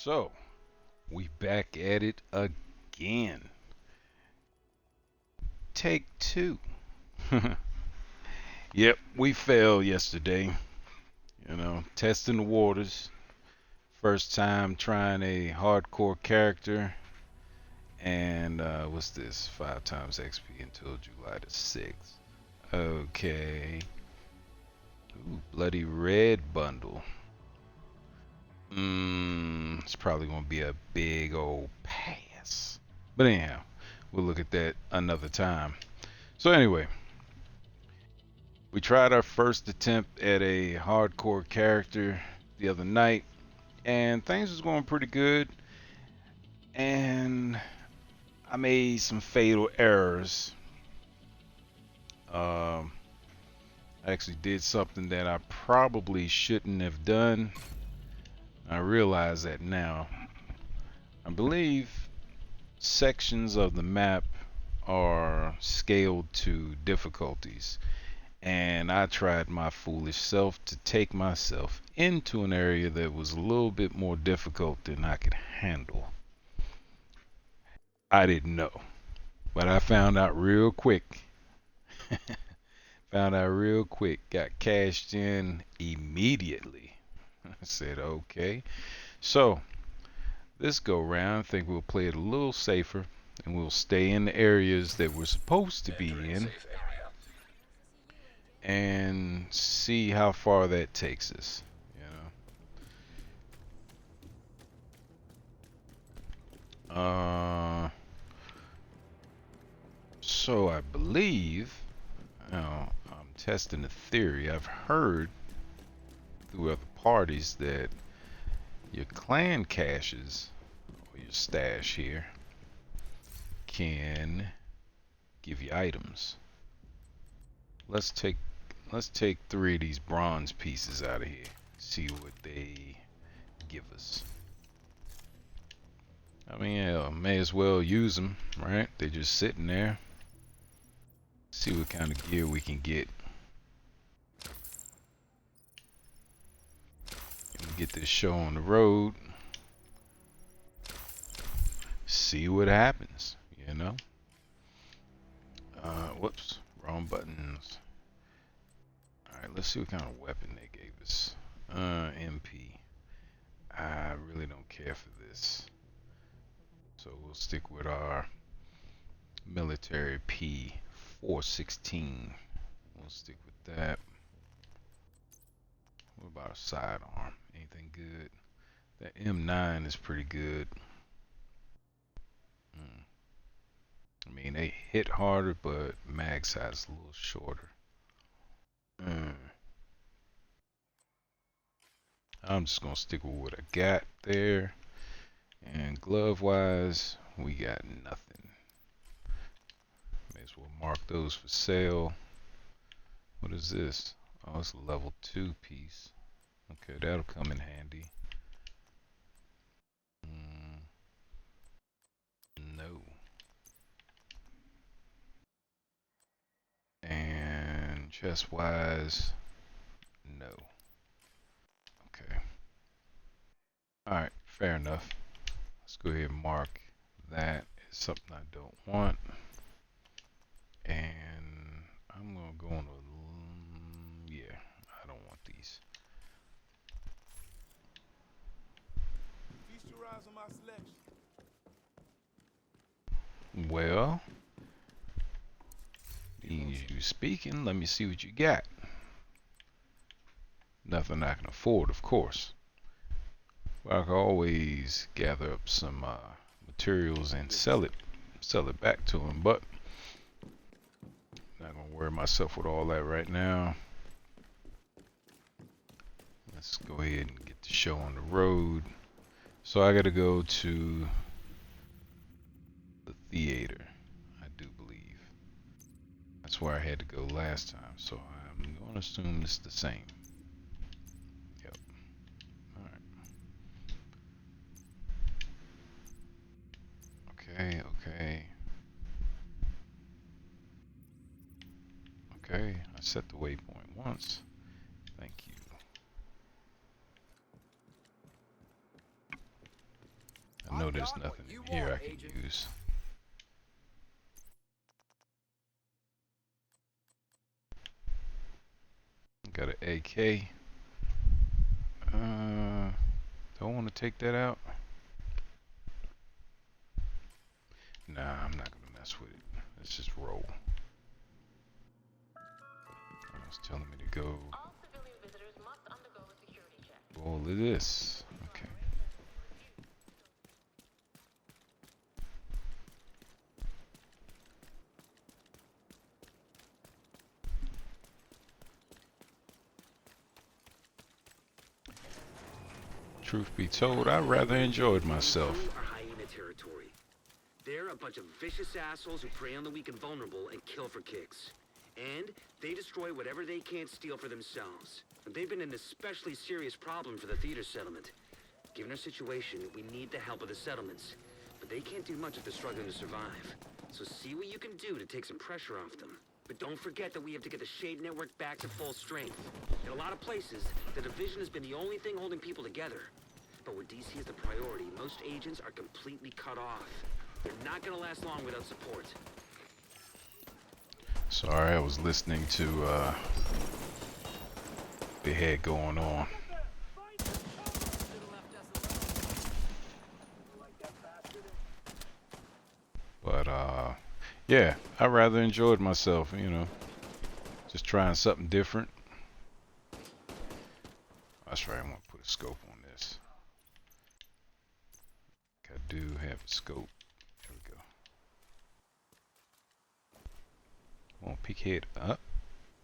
So, we back at it again. Take two. Yep, we failed yesterday. Testing the waters. First time trying a hardcore character. And what's this? 5 times XP until July the 6th. Okay. Ooh, bloody red bundle. It's probably gonna be a big old pass. But anyhow, we'll look at that another time. So anyway, we tried our first attempt at a hardcore character the other night, and things was going pretty good. And I made some fatal errors. Um, I actually did something that I probably shouldn't have done. I realize that now. I believe sections of the map are scaled to difficulties. And I tried my foolish self to take myself into an area that was a little bit more difficult than I could handle. I didn't know, but I found out real quick. Found out real quick. Got cashed in immediately. I said, okay. So, this go round, I think we'll play it a little safer and we'll stay in the areas that we're supposed to be in and see how far that takes us. Uh, so I believe, I'm testing the theory. I've heard through other parties that your clan caches or your stash here can give you items. Let's take 3 of these bronze pieces out of here. See what they give us. I mean, yeah, may as well use them, right? They're just sitting there. See what kind of gear we can get. Get this show on the road. See what happens, you know? Whoops, wrong buttons. Alright, let's see what kind of weapon they gave us. MP. I really don't care for this. So we'll stick with our military P416. We'll stick with that. What about a sidearm? Anything good? That M9 is pretty good. I mean, they hit harder, but mag size is a little shorter. I'm just gonna stick with what I got there. And glove wise, we got nothing. May as well mark those for sale. What is this? Oh, it's a level 2 piece. Okay, that'll come in handy. No. And chest wise, no. Okay. Alright, fair enough. Let's go ahead and mark that as something I don't want. And I'm gonna go on a, yeah, I don't want these. Well, you speaking, let me see what you got. Nothing I can afford, of course. But I can always gather up some materials and sell it back to him, but not gonna worry myself with all that right now. Let's go ahead and get the show on the road. So I gotta go to the theater, I do believe. That's where I had to go last time, so I'm gonna assume it's the same. Yep. Alright. Okay, okay. Okay, I set the waypoint once. Thank you. know there's nothing in here I can use. Got an AK. Don't want to take that out. Nah, I'm not gonna mess with it. Let's just roll. It's telling me to go. All civilian visitors must undergo a security check. All of this. Okay. Truth be told, I rather enjoyed myself. Hyena territory. They're a bunch of vicious assholes who prey on the weak and vulnerable and kill for kicks. And they destroy whatever they can't steal for themselves. And they've been an especially serious problem for the theater settlement. Given our situation, we need the help of the settlements. But they can't do much if they're struggling to survive. So see what you can do to take some pressure off them. But don't forget that we have to get the Shade Network back to full strength. In a lot of places, the Division has been the only thing holding people together. But where DC is the priority, most agents are completely cut off. They're not gonna last long without support. Sorry, I was listening to what they had going on. But yeah, I rather enjoyed myself, you know, just trying something different. That's right, I want to put a scope on this. I do have a scope. There we go. Come on, peek head up,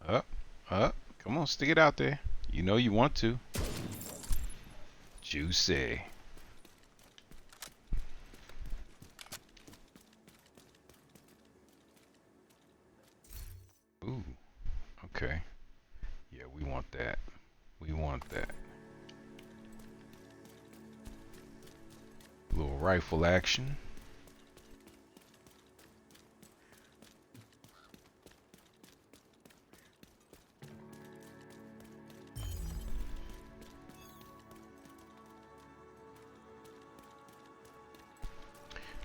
up, up. Come on, stick it out there. You know you want to. Juicy. Ooh, okay. Yeah, we want that. We want that. A little rifle action.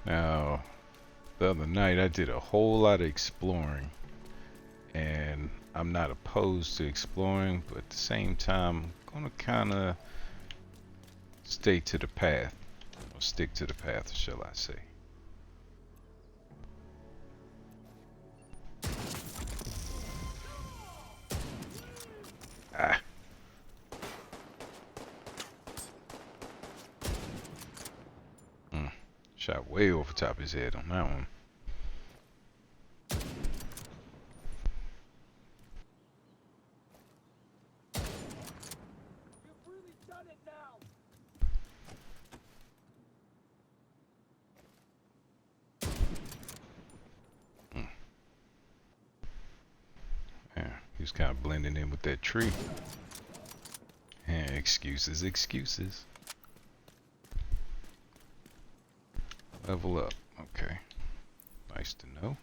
Now, the other night I did a whole lot of exploring, and I'm not opposed to exploring, but at the same time, I'm gonna kind of stay to the path, or stick to the path, shall I say. Ah. Shot way over top his head on that one. You've really done it now. Yeah, he was kind of blending in with that tree. Yeah, excuses, excuses. Level up. Okay. Nice to know.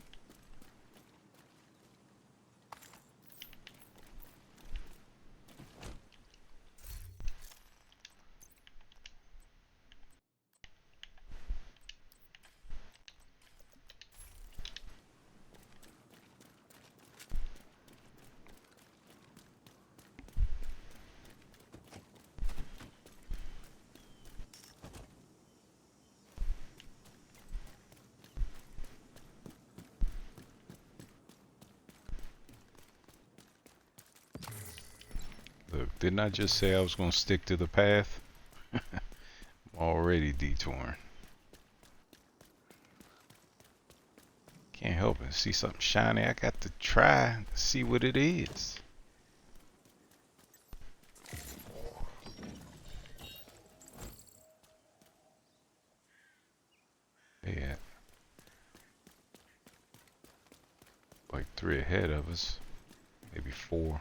Look, didn't I just say I was going to stick to the path? I'm already detouring. Can't help it. See something shiny, I got to try to see what it is. Yeah. Like 3 ahead of us. Maybe 4.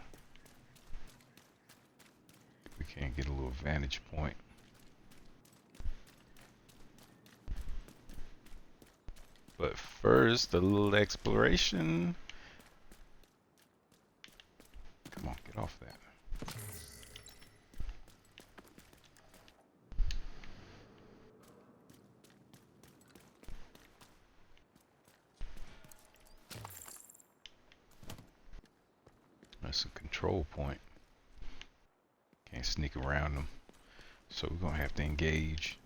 We can't get a little vantage point. But first, a little exploration. Come on, get off that. That's a control point. Can't sneak around them. So we're gonna have to engage.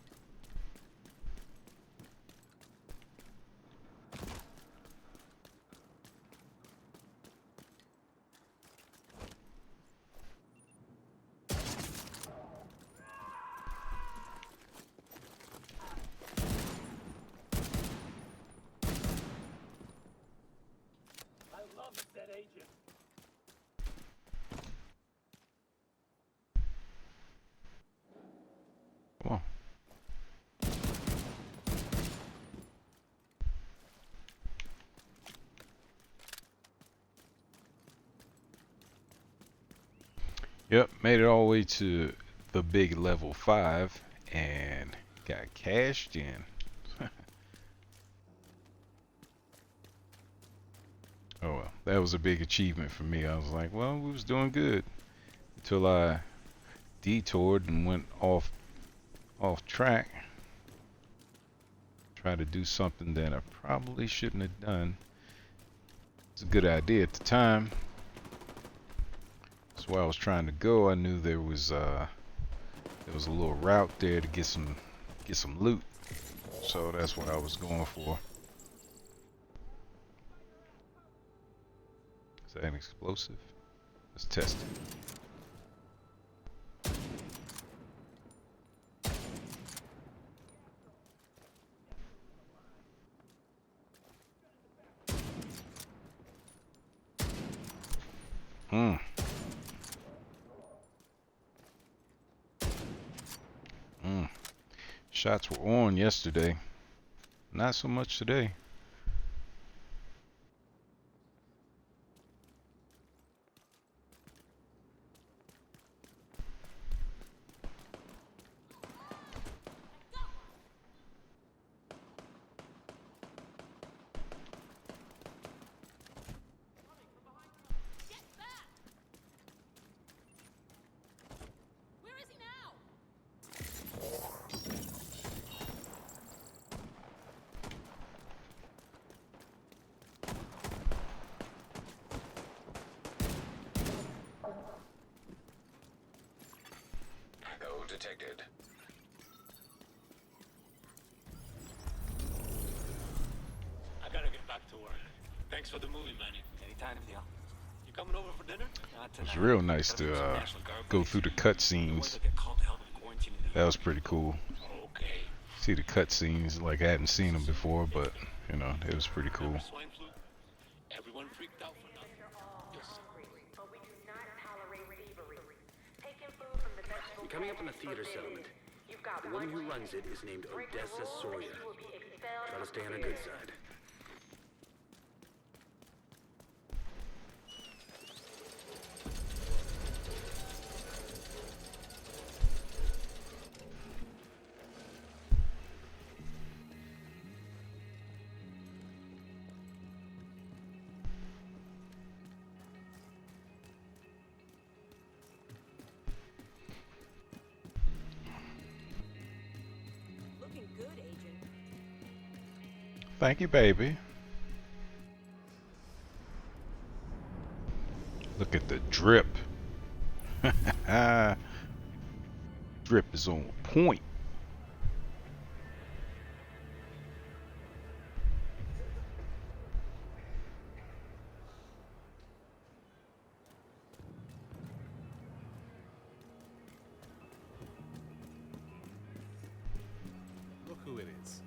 I love it, that agent. Come on. Yep, made it all the way to the big level 5 and got cashed in. Oh well, that was a big achievement for me. I was like, well, we was doing good until I detoured and went off track. Tried to do something that I probably shouldn't have done. It's a good idea at the time. That's where I was trying to go. I knew there was a little route there to get some loot. So that's what I was going for. Is that an explosive? Let's test it. Hmm. Shots were on yesterday. Not so much today. Where is he now? Echo detected. I gotta get back to work. Thanks for the movie, Manny. Anytime, Theo. You coming over for dinner? Not It was tonight. real nice to go through the cutscenes. That was pretty cool. Okay. See the cutscenes like I hadn't seen them before, but you know it was pretty cool. Swine flu? Everyone freaked out for nothing. Yes. But we do not tolerate thievery. Taking food from the vegetable You're coming up on the patch is theater forbidden. settlement. You've got The woman who one runs it is named break the Odessa rules, Sawyer. you will be expelled Try to from stay on the her good theater. side. Looking good, Agent. Thank you, baby. Look at the drip. Drip is on point. Look who it is.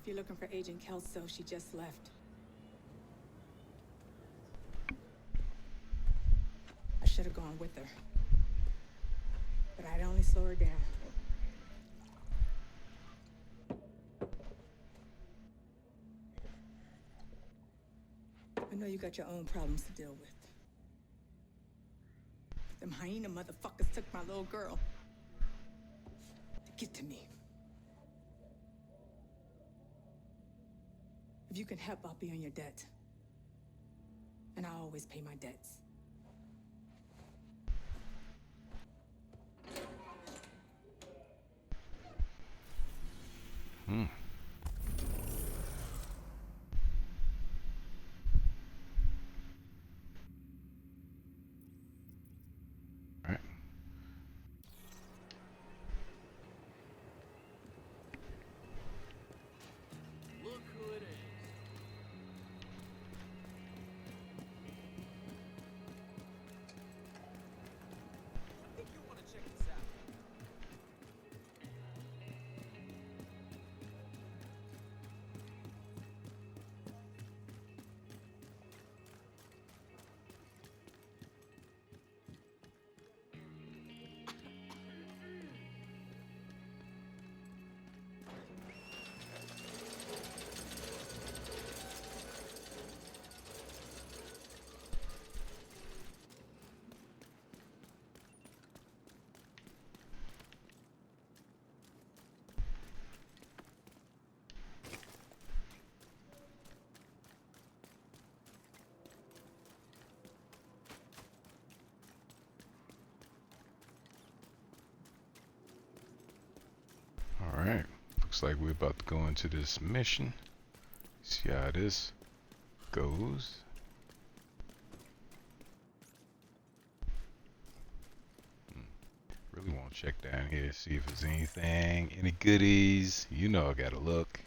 If you're looking for Agent Kelso, she just left. I should have gone with her. But I'd only slow her down. I know you got your own problems to deal with. Them hyena motherfuckers took my little girl. Get to me. If you can help, I'll be on your debt. and I always pay my debts. Hmm. All right. Look who it is. I think you want to check this out. All right. Looks like we're about to go into this mission. See how this goes. Really want to check down here, see if there's anything, any goodies. You know I gotta look.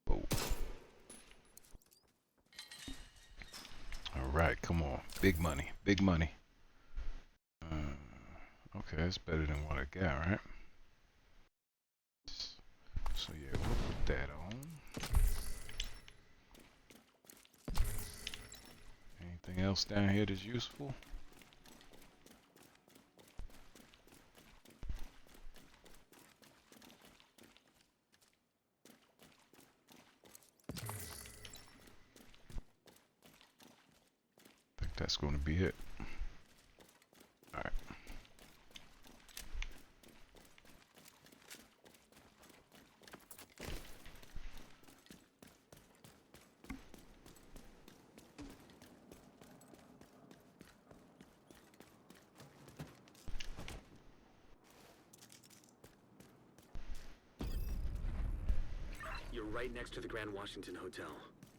Whoa. All right, come on. Big money, big money. Okay, that's better than what I got, right? So yeah, we'll put that on. Anything else down here that's useful? I think that's going to be it. All right. You're right next to the Grand Washington Hotel.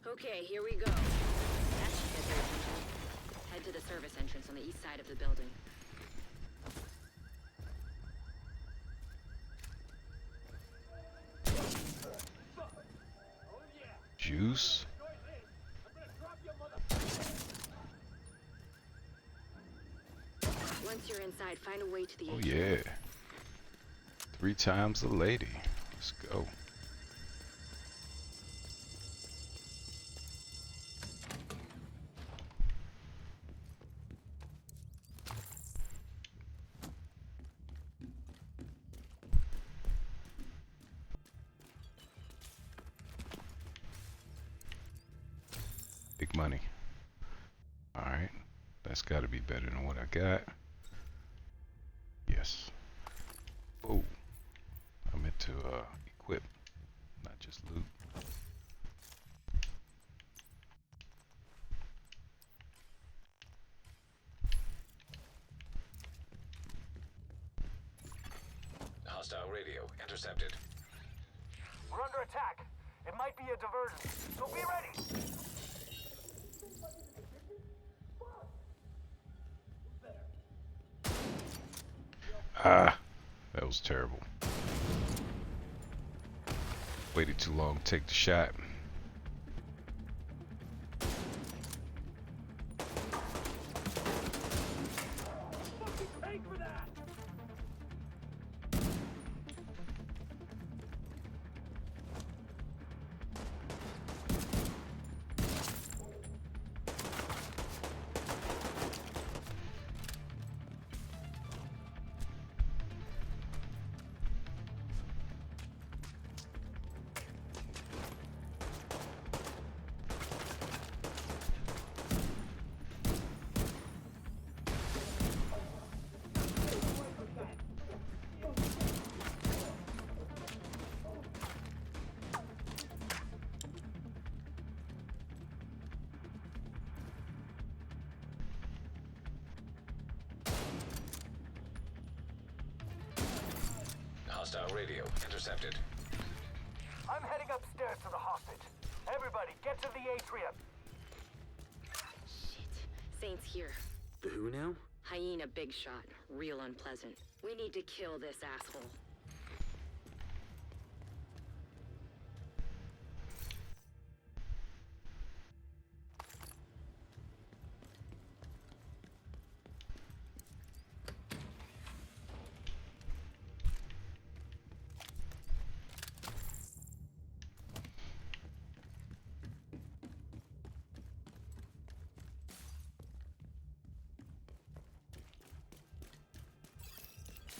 Okay, here we go. That should get their attention. Head to the service entrance on the east side of the building. Juice. Once you're inside, find a way to the Oh atrium. yeah. 3 times the lady. Let's go. Big money. Alright. That's gotta be better than what I got. Yes. Oh. I meant to equip, not just loot. Hostile radio intercepted. We're under attack. It might be a diversion, so be ready. Ah, that was terrible. Waited too long to take the shot. Pay for that. Hostile radio intercepted. I'm heading upstairs to the hostage. Everybody, get to the atrium. Shit. Saint's here. The who now? Hyena big shot. Real unpleasant. We need to kill this asshole.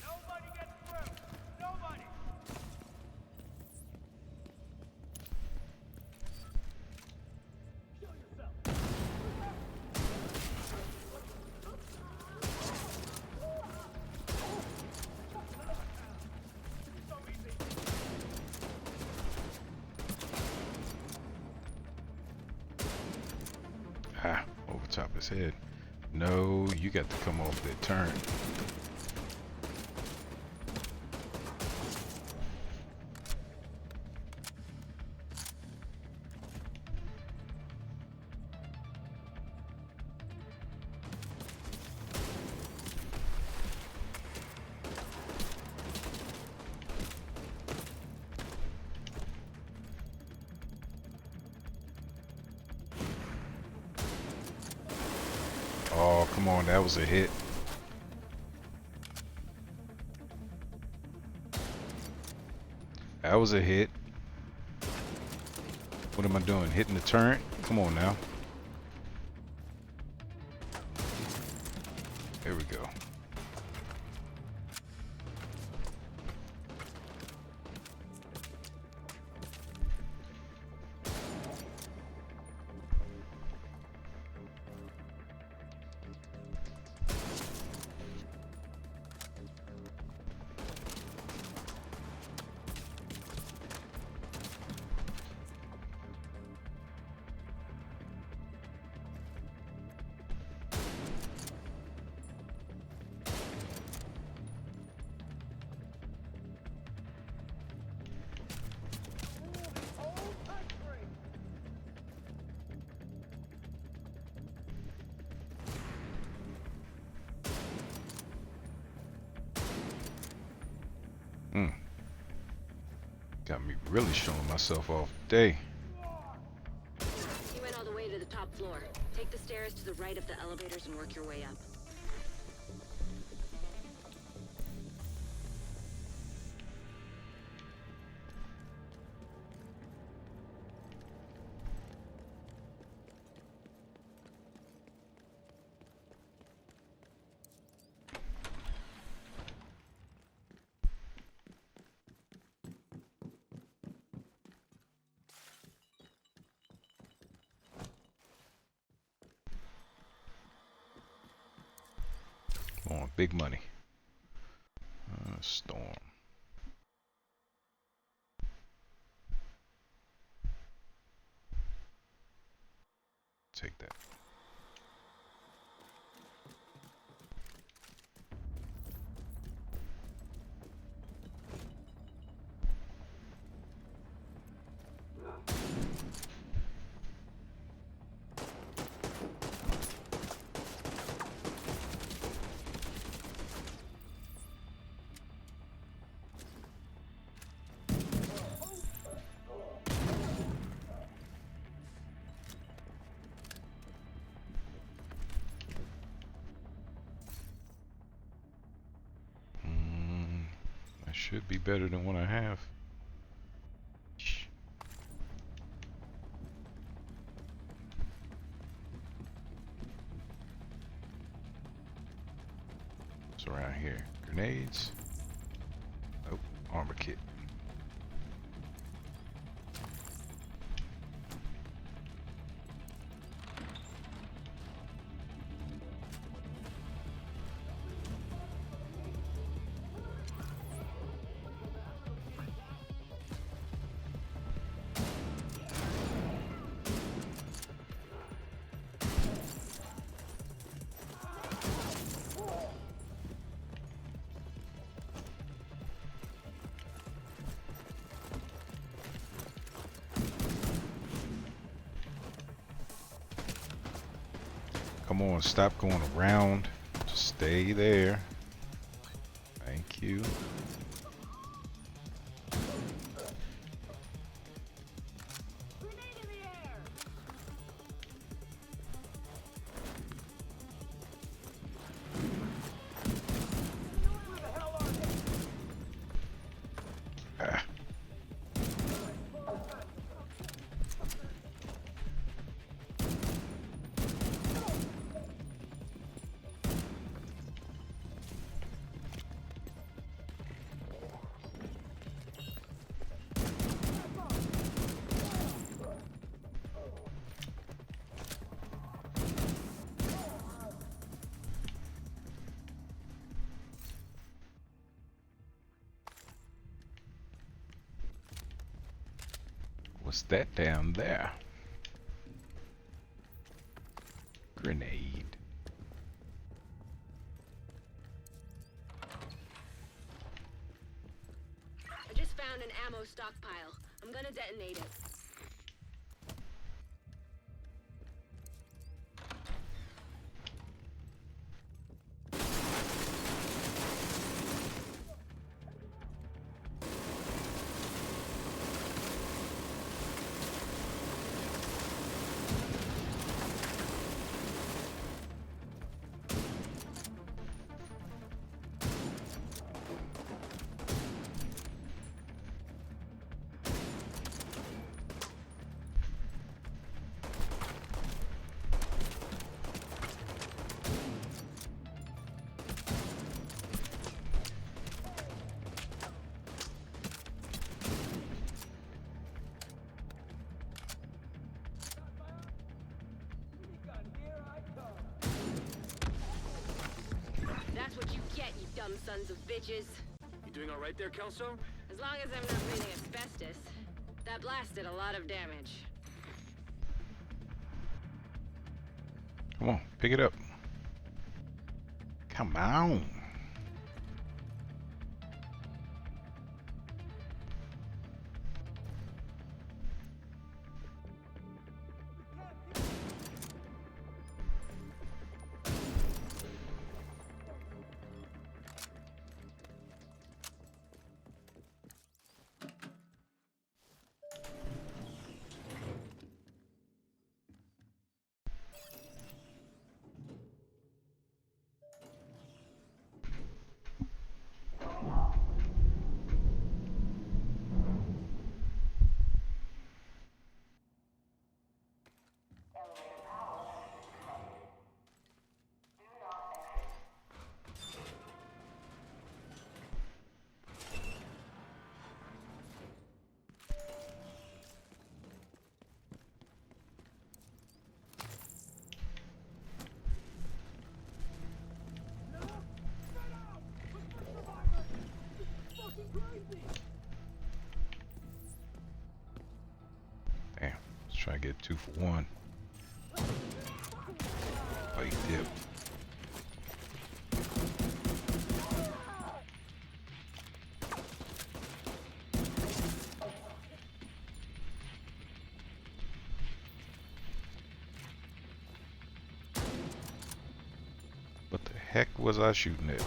Nobody gets through. Nobody. Kill yourself. So easy. Ah, over top his head. No, you got to come off that turn. Oh, come on, that was a hit. That was a hit. What am I doing? Hitting the turret? Come on now. There we go. Got me really showing myself off today. You went all the way to the top floor. Take the stairs to the right of the elevators and work your way up. On big money. Storm. Take that. That should be better than what I have. Shh. What's around here? Grenades? Nope. Armor kit. Come on, stop going around. Just stay there. Thank you. Ah. What's that down there? Grenade. I just found an ammo stockpile. I'm gonna detonate it. That's what you get, you dumb sons of bitches. You doing all right there, Kelso? As long as I'm not breathing asbestos. That blast did a lot of damage. Come on, pick it up. Come on. Damn, let's try to get 2 for 1. Oh, he dipped. What the heck was I shooting at?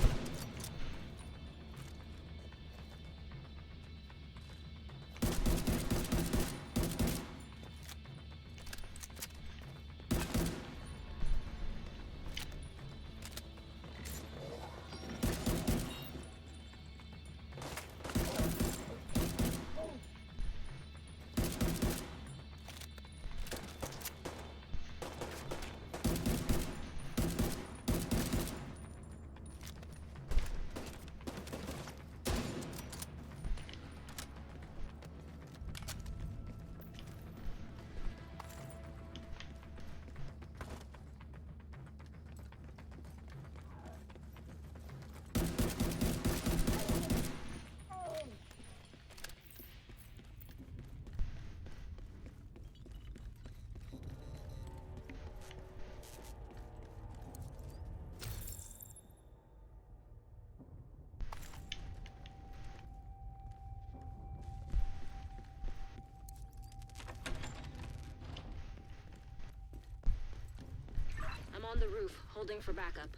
on the roof, holding for backup.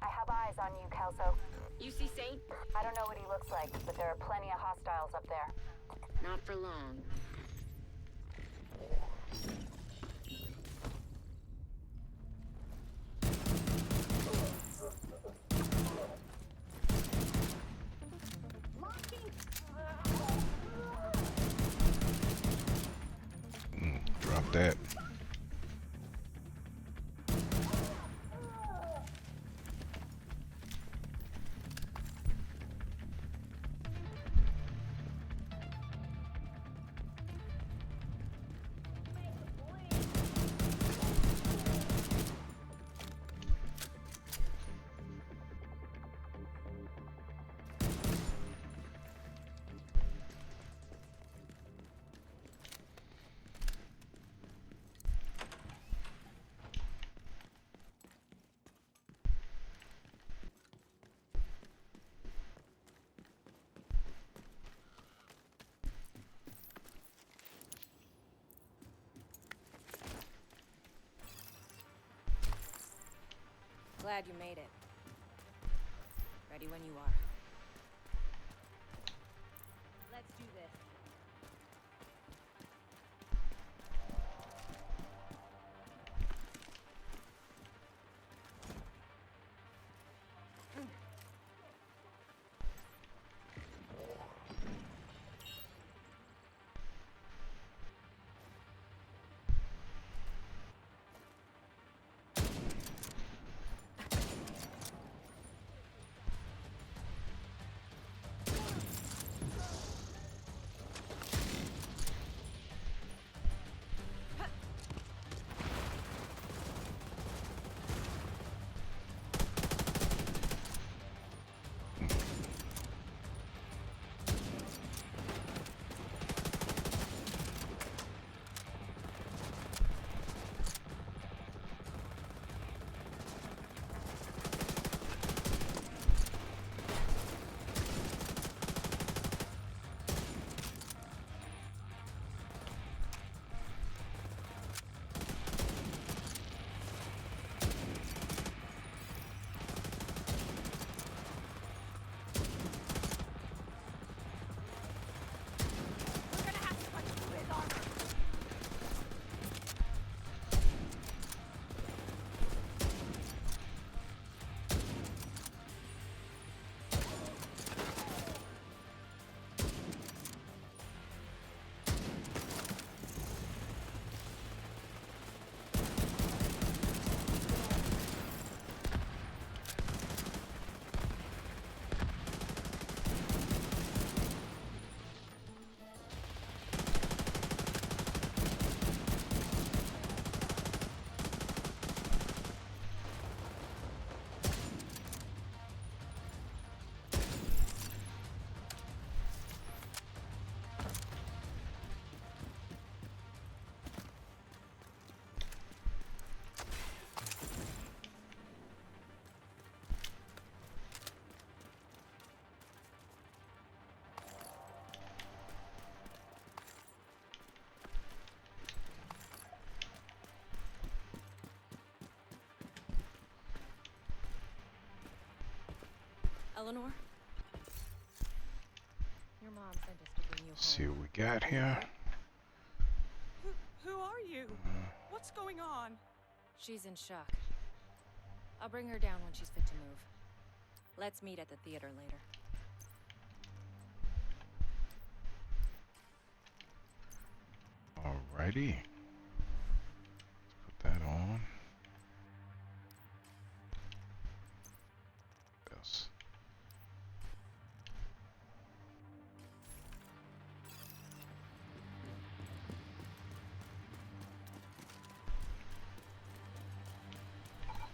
I have eyes on you, Kelso. You see Saint? I don't know what he looks like, but there are plenty of hostiles up there. Not for long. Drop that. Glad you made it. Ready when you are. Let's do this. Eleanor? Your mom sent us to bring you home. See what we got here. Who are you? What's going on? She's in shock. I'll bring her down when she's fit to move. Let's meet at the theater later. Alrighty. Put that on. Yes.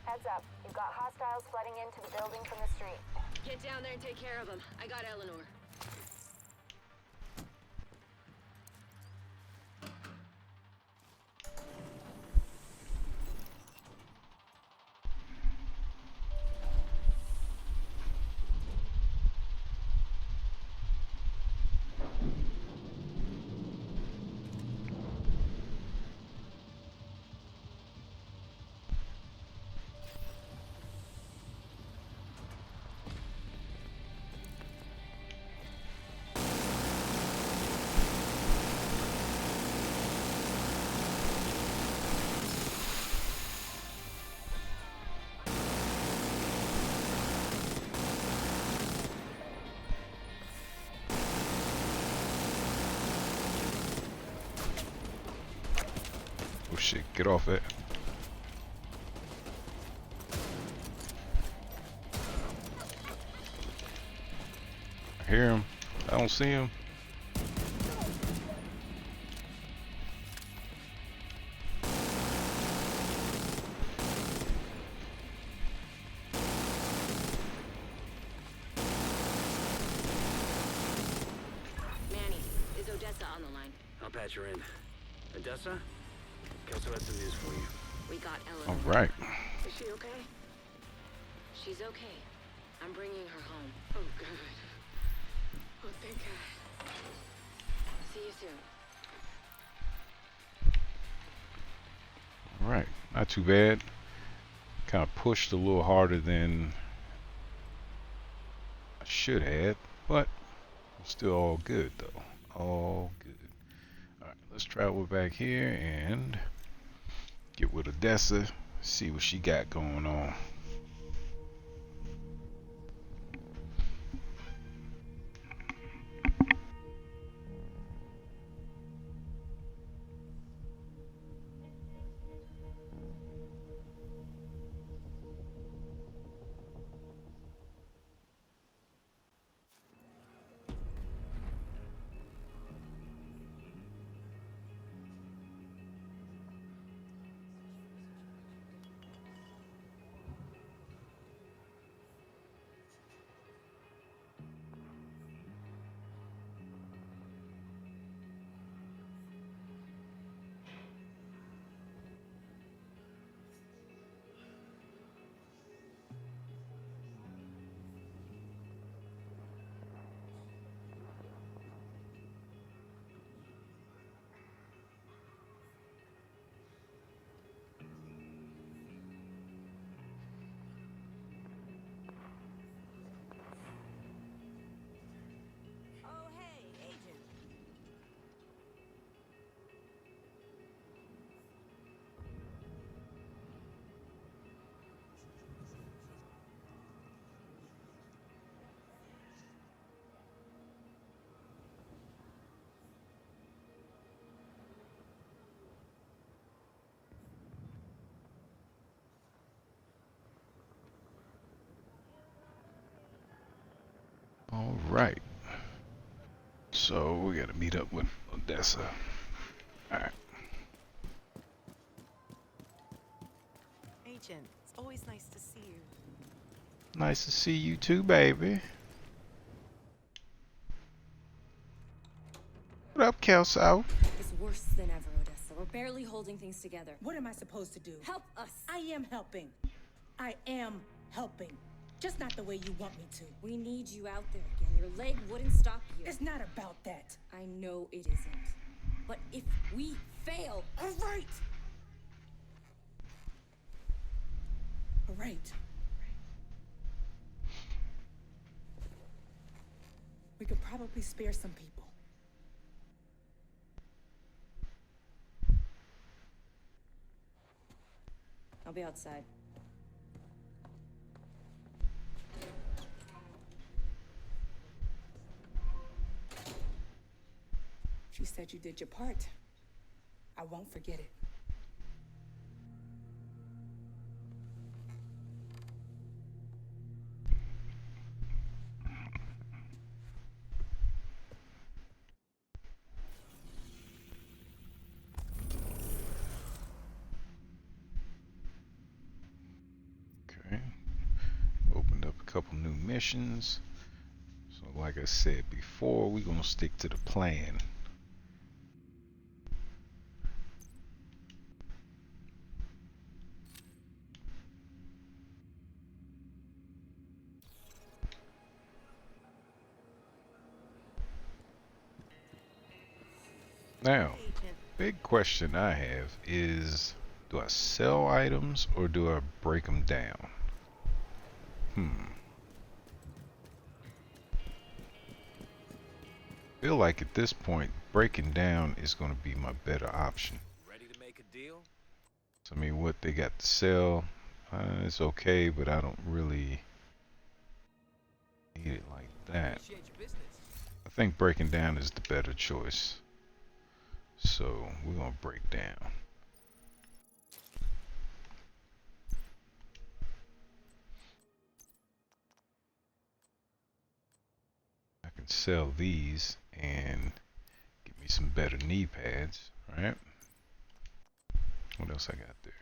Heads up. You've got hostiles flooding into the building from the street. Get down there and take care of them. I got Eleanor. shit, get off it. I hear him. I don't see him. Manny, is Odessa on the line? I'll patch her in. Odessa? Kelso has some news for you. We got Ellen. All right. Is she okay? She's okay. I'm bringing her home. Oh, God. Oh, thank God. See you soon. All right. Not too bad. Kind of pushed a little harder than I should have, but still all good though. All good. All right. Let's travel back here and get with Odessa. See what she got going on. Oh, hey, Agent. All right. So we gotta meet up with Odessa. All right. Agent, it's always nice to see you. Nice to see you too, baby. What up, Kelso? It's worse than ever, Odessa. We're barely holding things together. What am I supposed to do? Help us! I am helping. I am helping. Just not the way you want me to. We need you out there again. Your leg wouldn't stop you. It's not about that. I know it isn't. But if we fail... All right. All right. We could probably spare some people. I'll be outside. She said you did your part. I won't forget it. Okay. Opened up a couple new missions. So like I said before, we're gonna stick to the plan. Now, big question I have is, do I sell items or do I break them down? Feel like at this point, breaking down is going to be my better option. Ready to make a deal? So, I mean, what they got to sell, it's okay, but I don't really need it like that. Appreciate your business. I think breaking down is the better choice. So we're gonna break down. sell these and get me some better knee pads, right? What else I got there?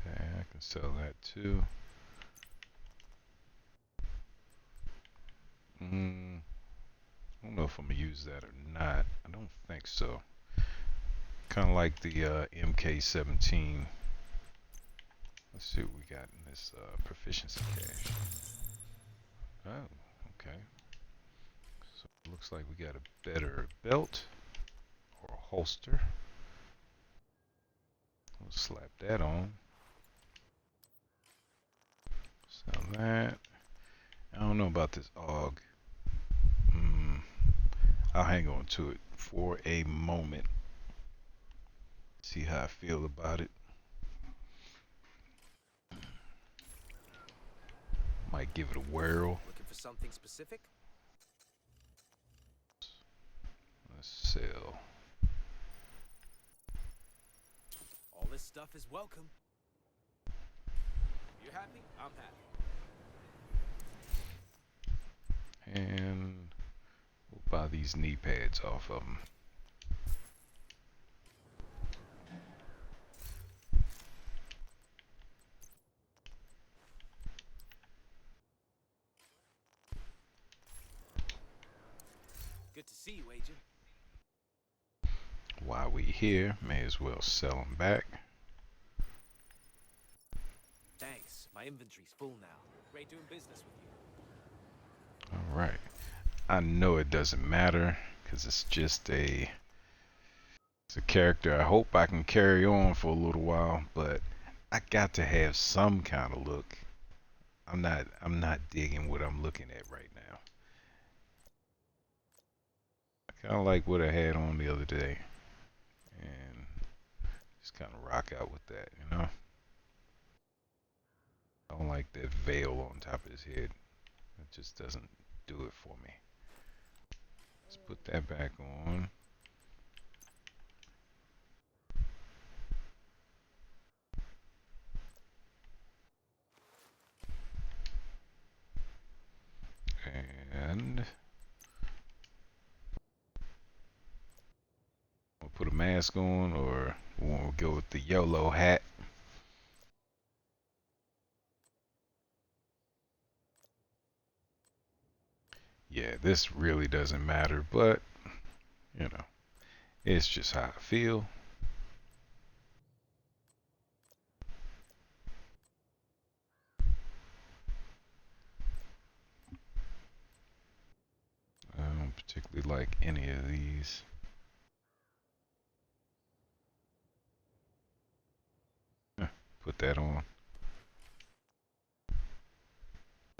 Yeah, I can sell that too. I don't know if I'm gonna use that or not. I don't think so. Kind of like the MK17. Let's see what we got in this proficiency cache. Oh, okay. So it looks like we got a better belt or a holster. We'll slap that on. Sell that. I don't know about this AUG. I'll hang on to it for a moment. See how I feel about it. Might give it a whirl. Looking for something specific? Let's sell. All this stuff is welcome. You happy? I'm happy. And we'll buy these knee pads off of them. Good to see you, Agent. While we here, may as well sell them back. Thanks. My inventory's full now. Great doing business with you. Alright. I know it doesn't matter because it's just it's a character I hope I can carry on for a little while, but I got to have some kind of look. I'm not digging what I'm looking at right now. I kind of like what I had on the other day, and just kind of rock out with that, you know. I don't like that veil on top of his head. It just doesn't do it for me. Let's put that back on. And we'll put a mask on, or we'll go with the YOLO hat. Yeah, this really doesn't matter, but you know, it's just how I feel. I don't particularly like any of these. Put that on.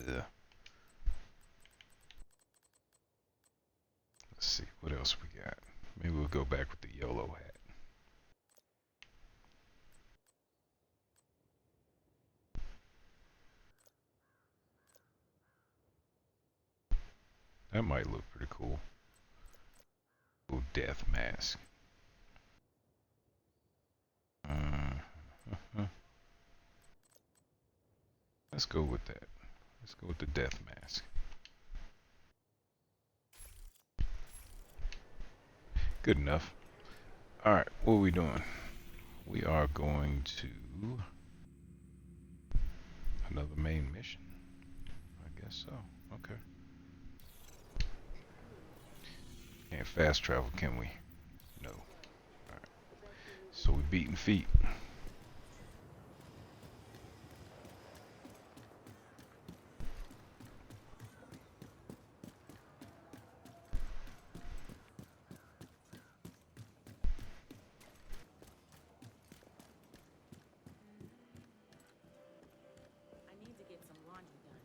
Yeah. Let's see what else we got. Maybe we'll go back with the YOLO hat. That might look pretty cool. Little death mask. Let's go with that. Let's go with the death mask. Good enough. Alright, what are we doing? We are going to another main mission. I guess so. Okay. Can't fast travel, can we? No. Alright. So we're beating feet. I need to get some laundry done.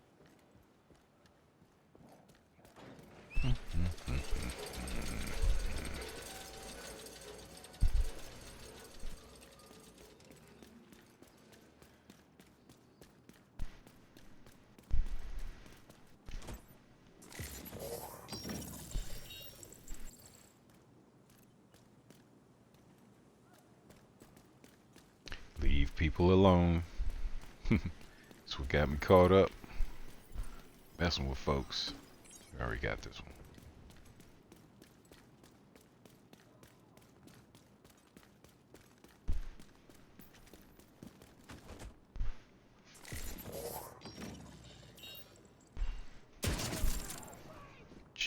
Leave people alone. That's what got me caught up. Messing with folks. We already got this one.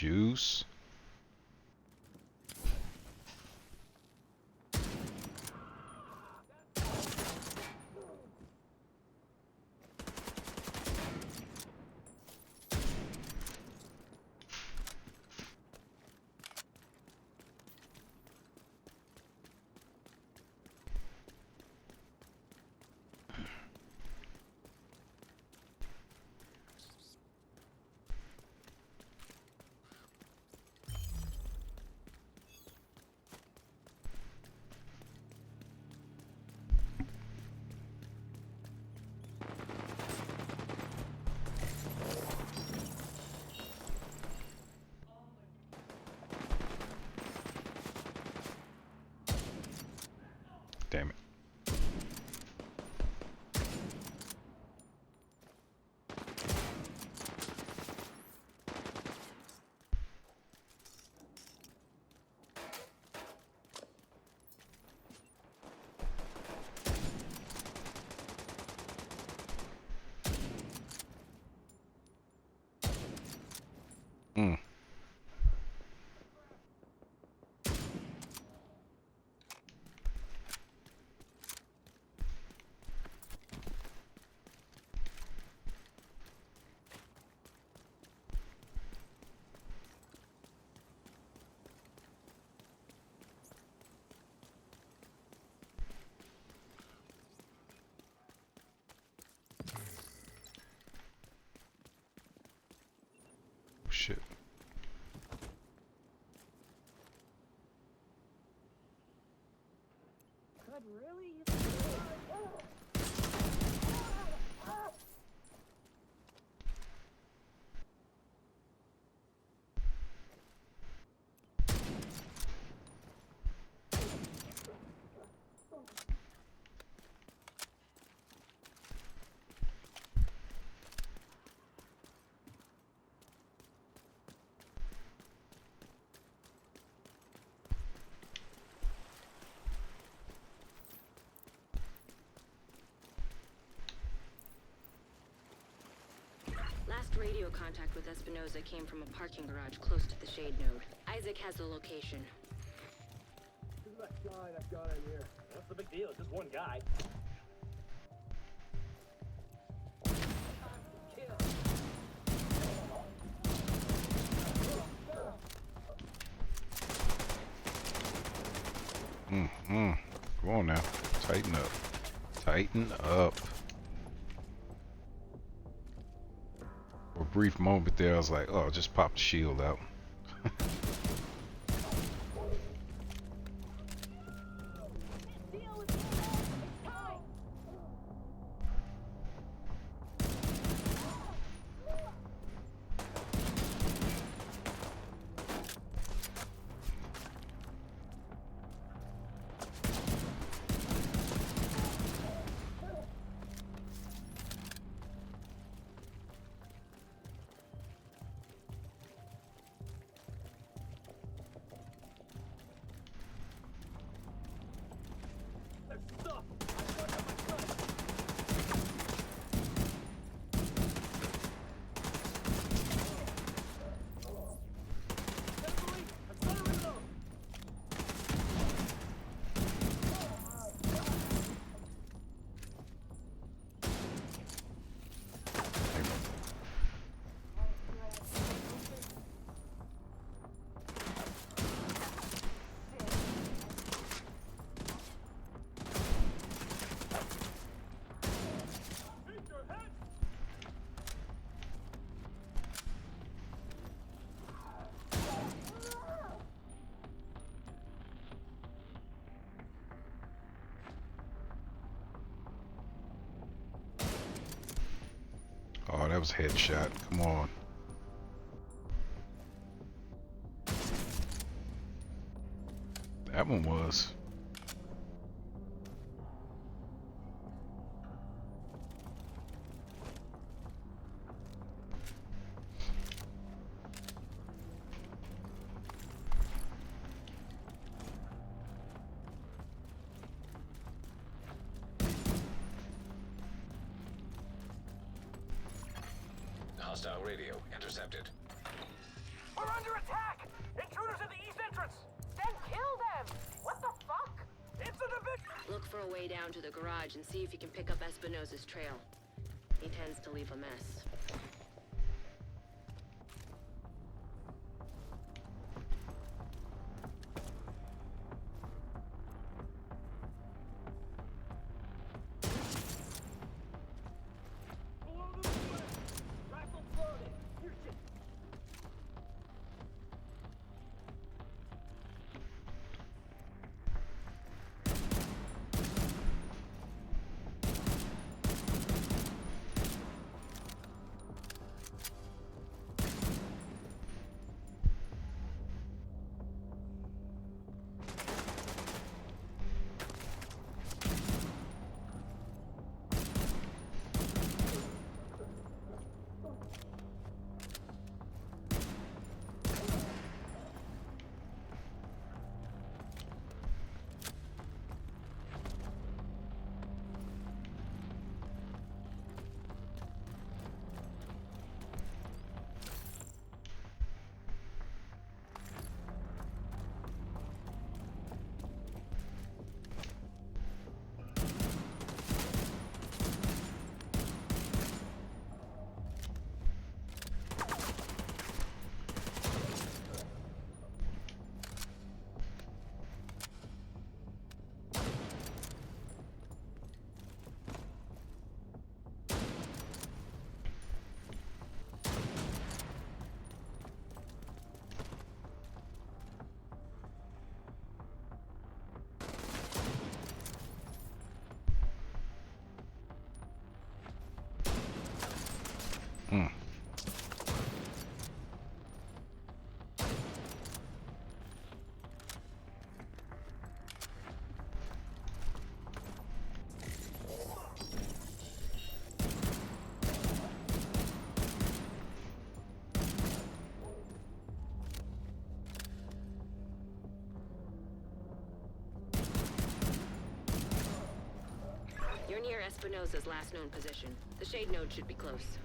juice. Damn it. Mm. Shit. Last radio contact with Espinosa came from a parking garage close to the Shade Node. Isaac has the location. Who's that guy in here? What's the big deal? It's just one guy. Mm-hmm. Come on now. Tighten up. Tighten up. For a brief moment there, I was like, oh, just pop the shield out. Oh, that was a headshot. Come on. That one was. Hostile radio intercepted. We're under attack! Intruders at the east entrance! Then kill them! What the fuck? It's a division! Look for a way down to the garage and see if you can pick up Espinosa's trail. He tends to leave a mess. You're near Espinosa's last known position. The shade node should be close.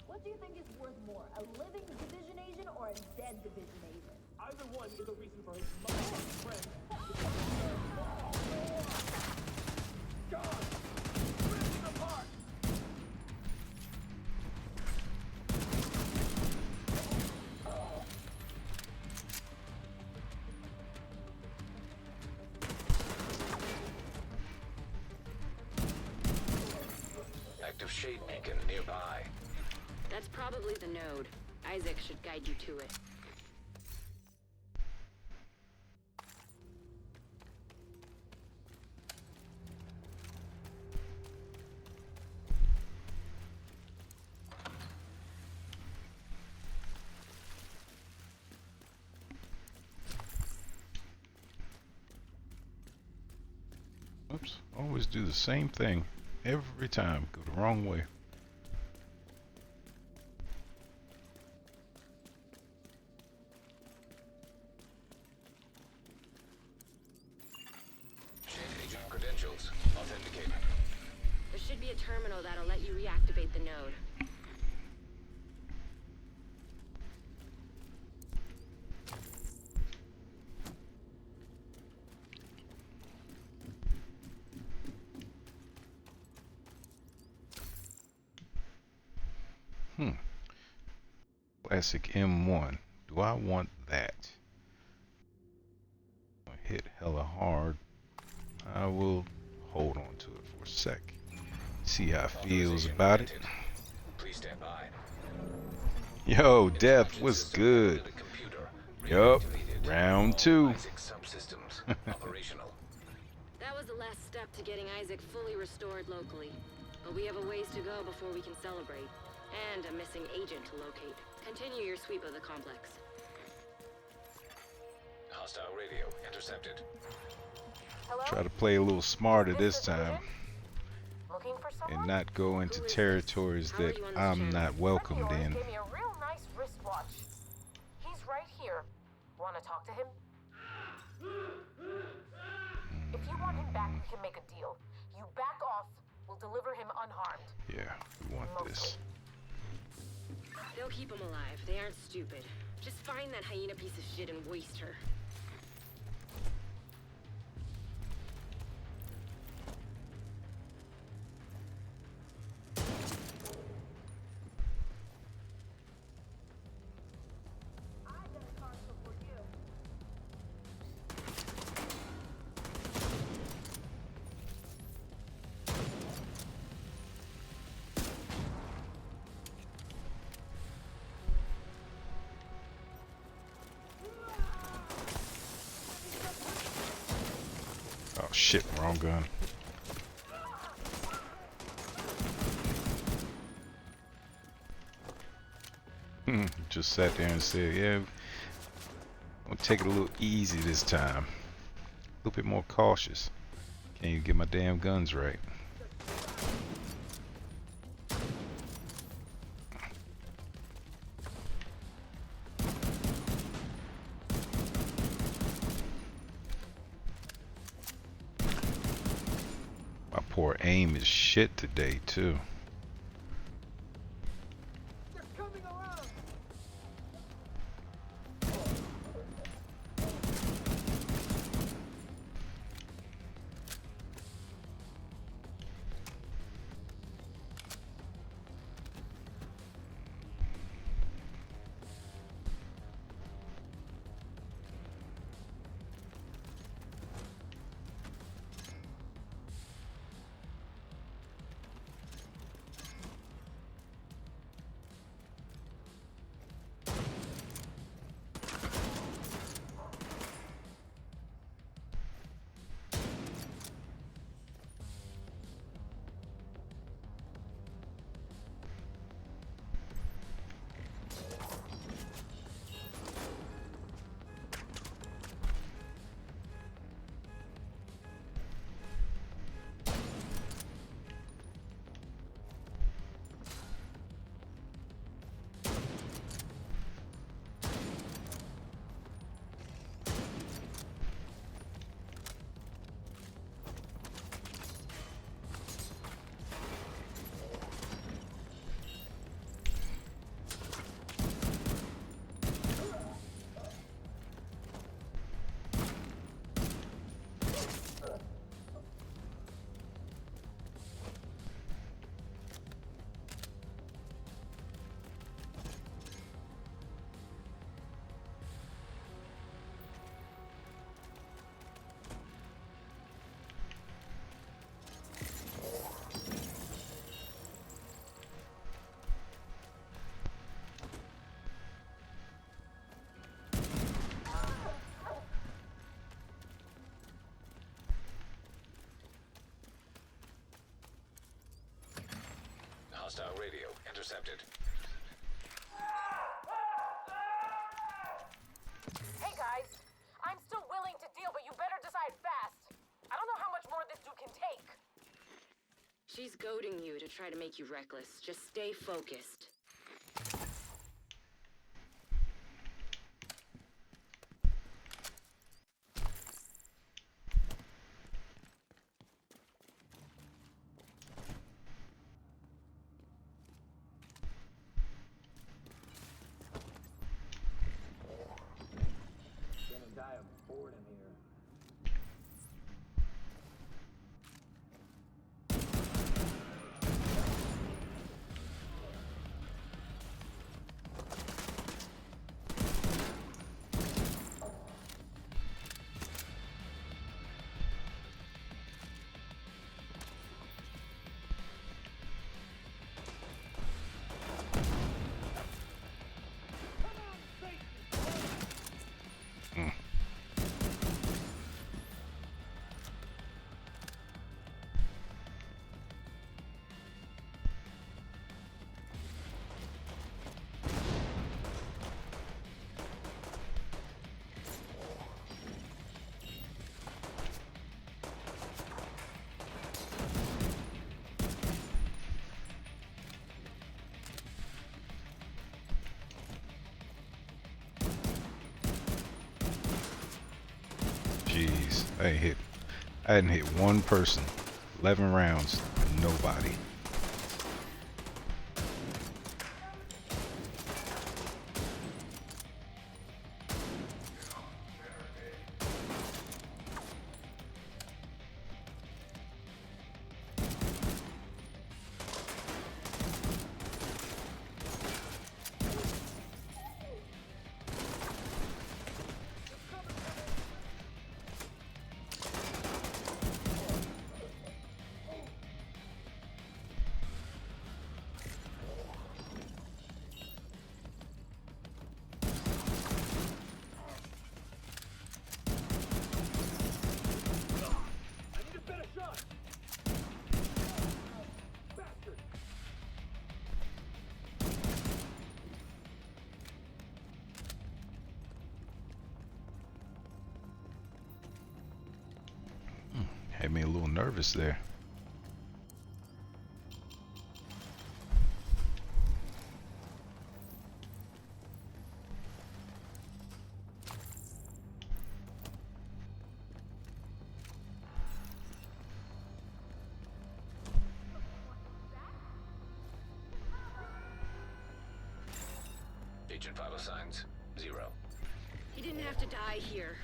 What do you think is worth more, a living division agent or a dead division agent? Either one is a reason for his mother, friend. God! Ripping apart! Active shade beacon nearby. That's probably the node. Isaac should guide you to it. Oops, always do the same thing every time. Go the wrong way. Shade agent credentials authenticated. There should be a terminal that'll let you reactivate the node. Classic M1. Do I want that? Hit hella hard. I will hold on to it for a sec. See how it feels about it. Please stand by. Yo, Death, what's good? Yup, round 2. Subsystems operational. That was the last step to getting Isaac fully restored locally. But we have a ways to go before we can celebrate. And a missing agent to locate. Continue your sweep of the complex. Hostile radio intercepted. Hello? Try to play a little smarter this time Looking for and someone? not go into Who is this? territories How are that you on this I'm channel? not welcomed Friend of in. yours gave me a real nice wristwatch. He's right here. Want to talk to him? If you want him back, we can make a deal. You back off, we'll deliver him unharmed. Yeah, we want this. They'll keep him alive. They aren't stupid. Just find that hyena piece of shit and waste her. Oh shit, wrong gun. Just sat there and said, yeah, I'll take it a little easy this time. A little bit more cautious. Can't even get my damn guns right. My poor aim is shit today too. Hostile radio intercepted. Hey guys, I'm still willing to deal, but you better decide fast. I don't know how much more this dude can take. She's goading you to try to make you reckless. Just stay focused. I hadn't hit one person. 11 rounds, nobody. Had me a little nervous there. Agent vital signs, 0. He didn't have to die here.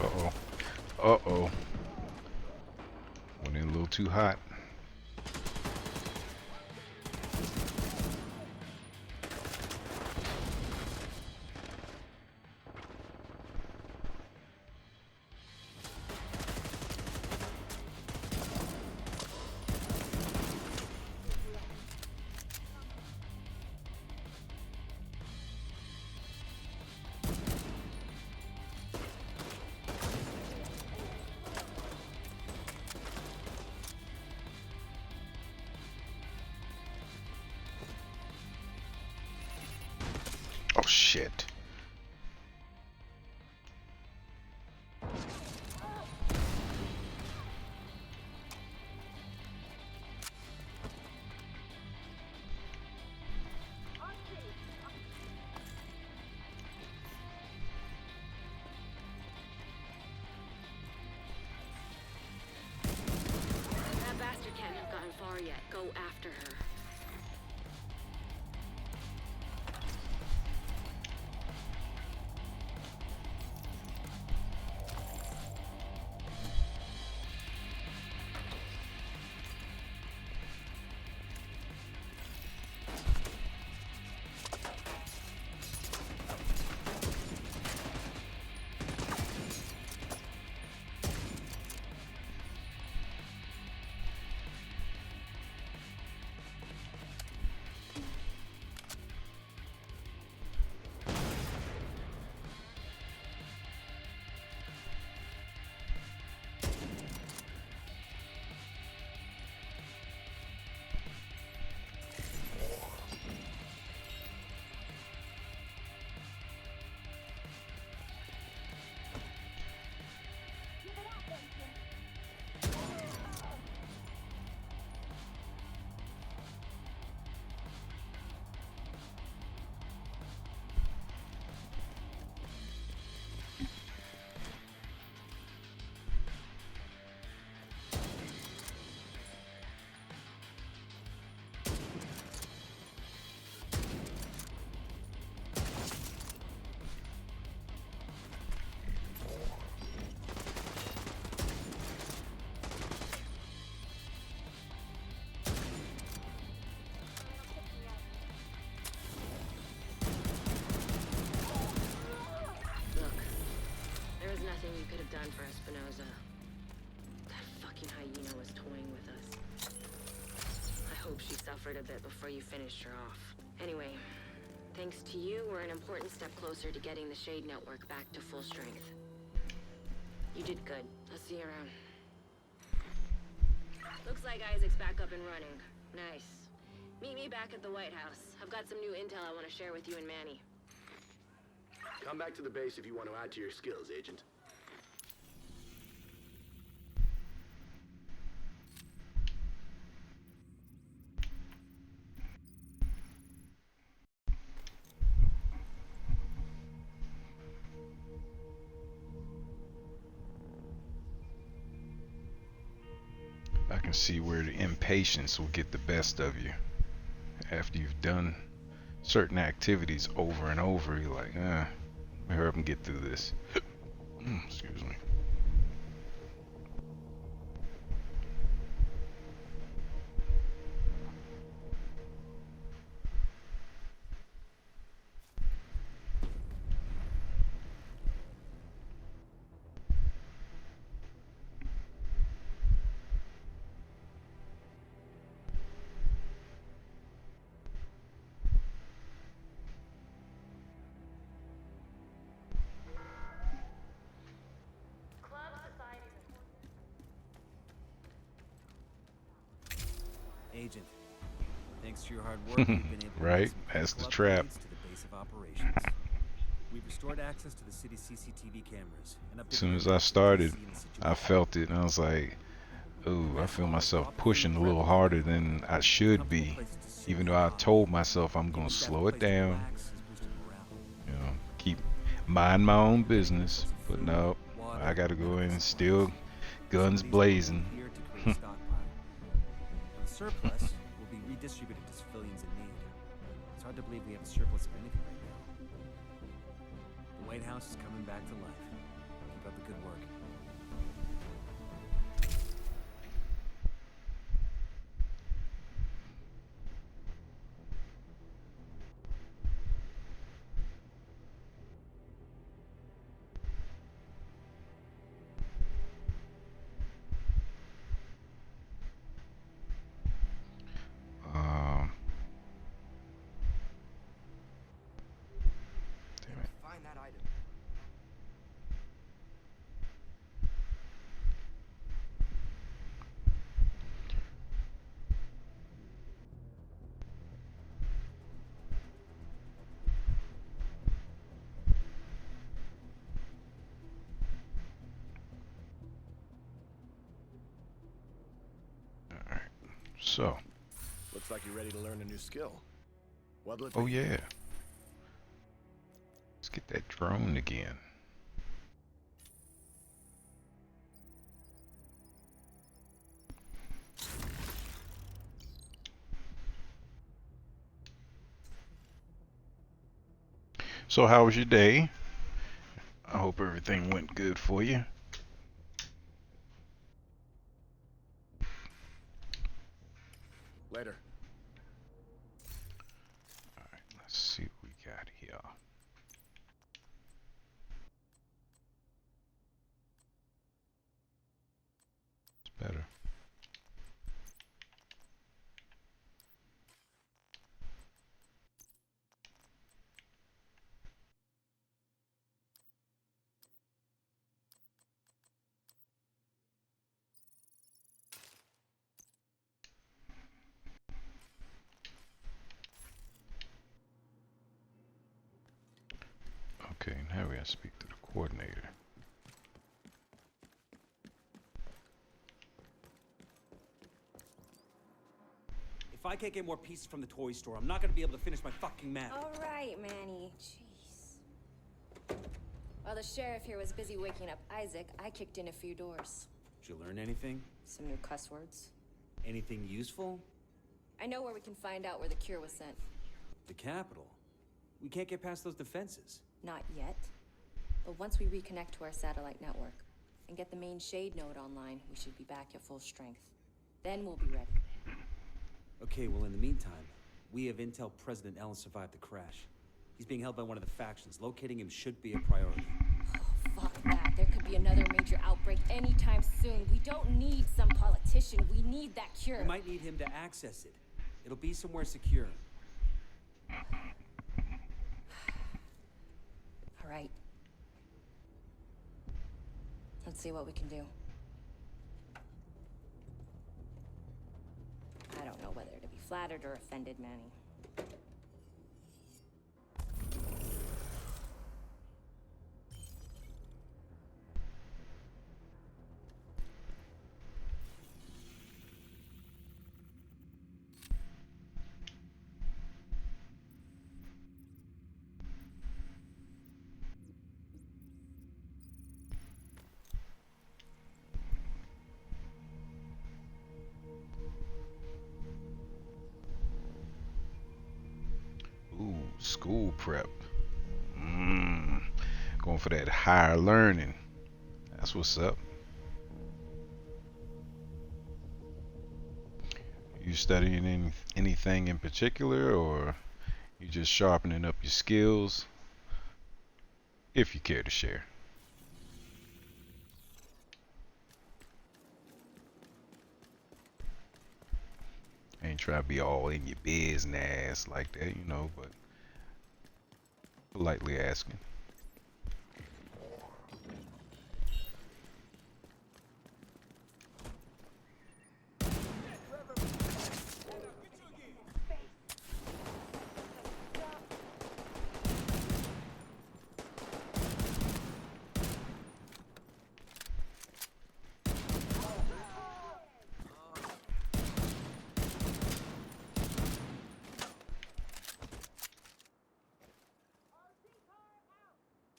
Uh-oh. Uh-oh. Went in a little too hot. Oh shit. That bastard can't have gotten far yet. Go after her. hope she suffered a bit before you finished her off. Anyway, thanks to you, we're an important step closer to getting the Shade Network back to full strength. You did good. I'll see you around. Looks like Isaac's back up and running. Nice. Meet me back at the White House. I've got some new intel I want to share with you and Manny. Come back to the base if you want to add to your skills, Agent. I can see where the impatience will get the best of you. After you've done certain activities over and over, you're like, let me hurry up and get through this. Excuse me. Agent, thanks to your hard work, we've been able to Right, make some that's the critical trap. upgrades to the base of operations. We've restored access to the city's CCTV cameras. And As soon as I started, I felt it, and I was like, ooh, I feel myself pushing a little harder than I should be, even though I told myself I'm gonna slow it down, you know, keep mind my own business. But no, I gotta go in and still guns blazing. The surplus will be redistributed to civilians in need. It's hard to believe we have a surplus of anything right now. The White House is coming back to life. Keep up the good work. Find that item. Alright, so. Looks like you're ready to learn a new skill. What'll it Oh be? yeah. Let's get that drone again. So how was your day? I hope everything went good for you. Later. Alright, let's see what we got here. It's better. Okay, now we gotta speak to the coordinator. If I can't get more pieces from the toy store, I'm not gonna be able to finish my fucking map. All right, Manny. Jeez. While the sheriff here was busy waking up Isaac, I kicked in a few doors. Did you learn anything? Some new cuss words. Anything useful? I know where we can find out where the cure was sent. The Capitol. We can't get past those defenses. Not yet. But once we reconnect to our satellite network and get the main Shade node online, we should be back at full strength. Then we'll be ready. Okay, well in the meantime, we have intel President Allen survived the crash. He's being held by one of the factions. Locating him should be a priority. Oh, fuck that. There could be another major outbreak anytime soon. We don't need some politician. We need that cure. We might need him to access it. It'll be somewhere secure. All right. Let's see what we can do. I don't know whether to be flattered or offended, Manny. Ooh, school prep. Going for that higher learning. That's what's up. You studying anything in particular, or you just sharpening up your skills? If you care to share. Ain't trying to be all in your business like that, you know, but politely asking.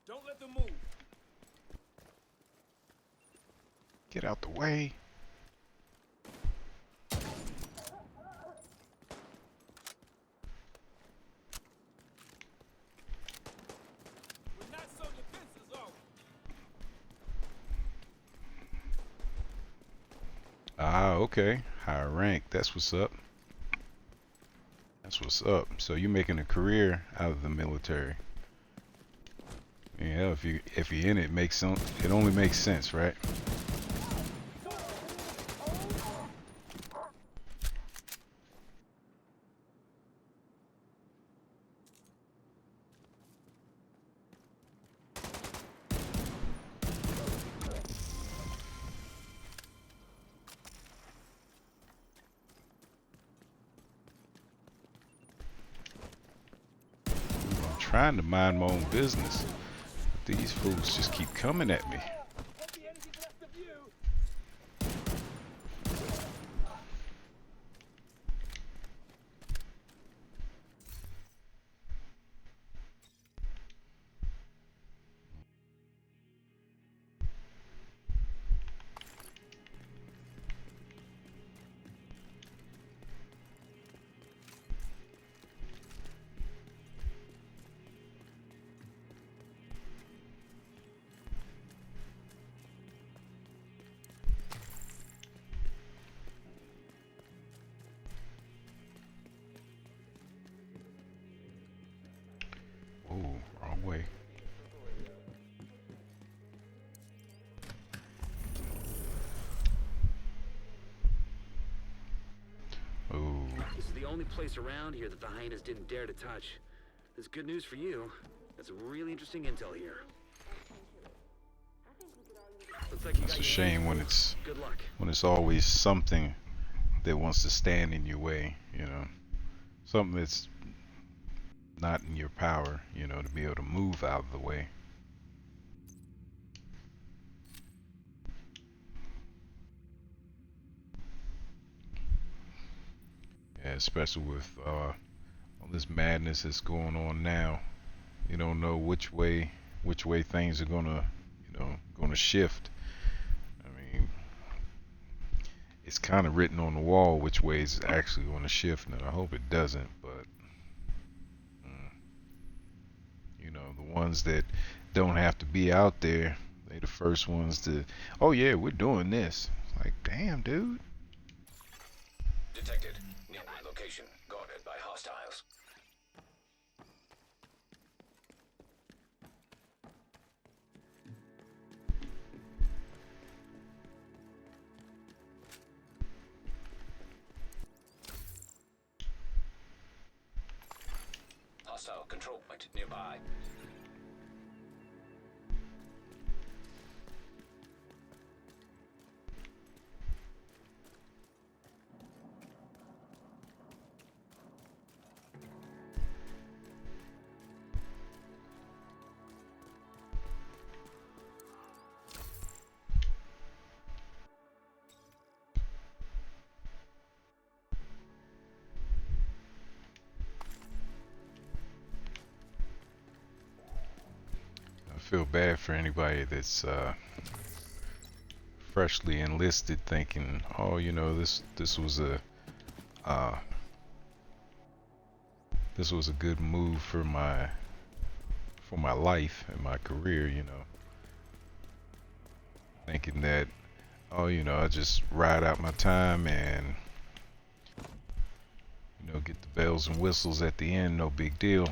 Don't let them move. Get out the way. We're not so defenses, are we? Ah, okay. Higher rank. That's what's up. That's what's up. So you're making a career out of the military. Yeah, if you're in it, it only makes sense, right? I'm trying to mind my own business. These fools just keep coming at me. Ooh, wrong way. Ooh. This is the only place around here that the hyenas didn't dare to touch. That's good news for you. That's some really interesting intel here. Looks like you It's got a your shame when hands full. it's Good luck. always something that wants to stand in your way, you know. Something that's not in your power, you know, to be able to move out of the way. Yeah, especially with all this madness that's going on now. You don't know which way things are gonna shift. I mean, it's kind of written on the wall which way it's actually going to shift, and I hope it doesn't. But you know, the ones that don't have to be out there, they the first ones to, oh yeah, we're doing this. It's like, damn, dude. Detected. Nearby location guarded by hostiles. hostile control point nearby. I feel bad for anybody that's freshly enlisted, thinking, oh, you know, this was a good move for my life and my career, you know, thinking that, oh, you know, I just ride out my time and, you know, get the bells and whistles at the end, no big deal.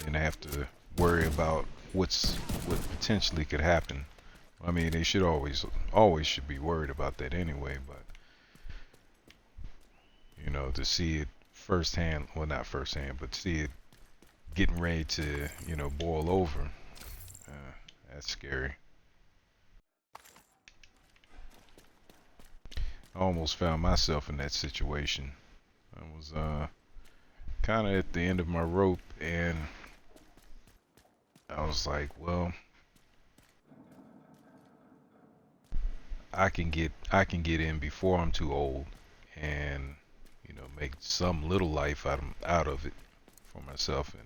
And have to worry about what potentially could happen. I mean, they should always should be worried about that anyway, but you know, to see it firsthand, well, not firsthand, but see it getting ready to, you know, boil over, that's scary. I almost found myself in that situation. I was kind of at the end of my rope, and I was like, well, I can get in before I'm too old, and you know, make some little life out of it for myself. And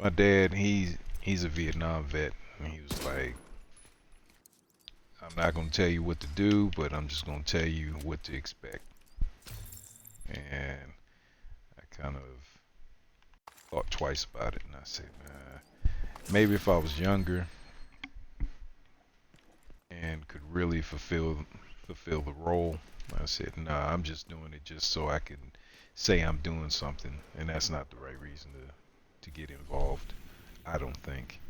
my dad, he's a Vietnam vet, and he was like, I'm not gonna tell you what to do, but I'm just gonna tell you what to expect. And I kind of thought twice about it, and I said, maybe if I was younger and could really fulfill the role, I said, nah, I'm just doing it just so I can say I'm doing something, and that's not the right reason to get involved, I don't think.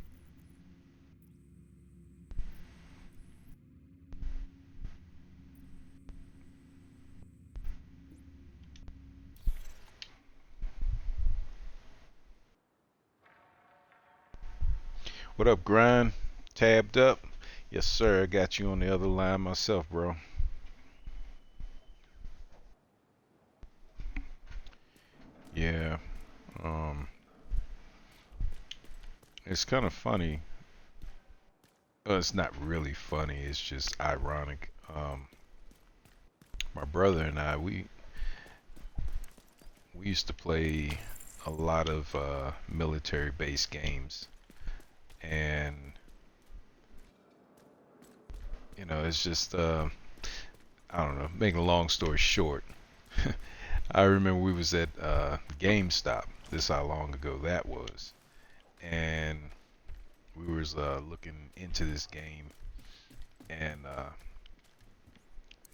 What up, Grind? Tabbed up? Yes, sir. I got you on the other line myself, bro. Yeah. It's kind of funny. It's not really funny. It's just ironic. My brother and I, we used to play a lot of military-based games. And you know, it's just I don't know, making a long story short, I remember we was at GameStop. This how long ago that was, and we was looking into this game, and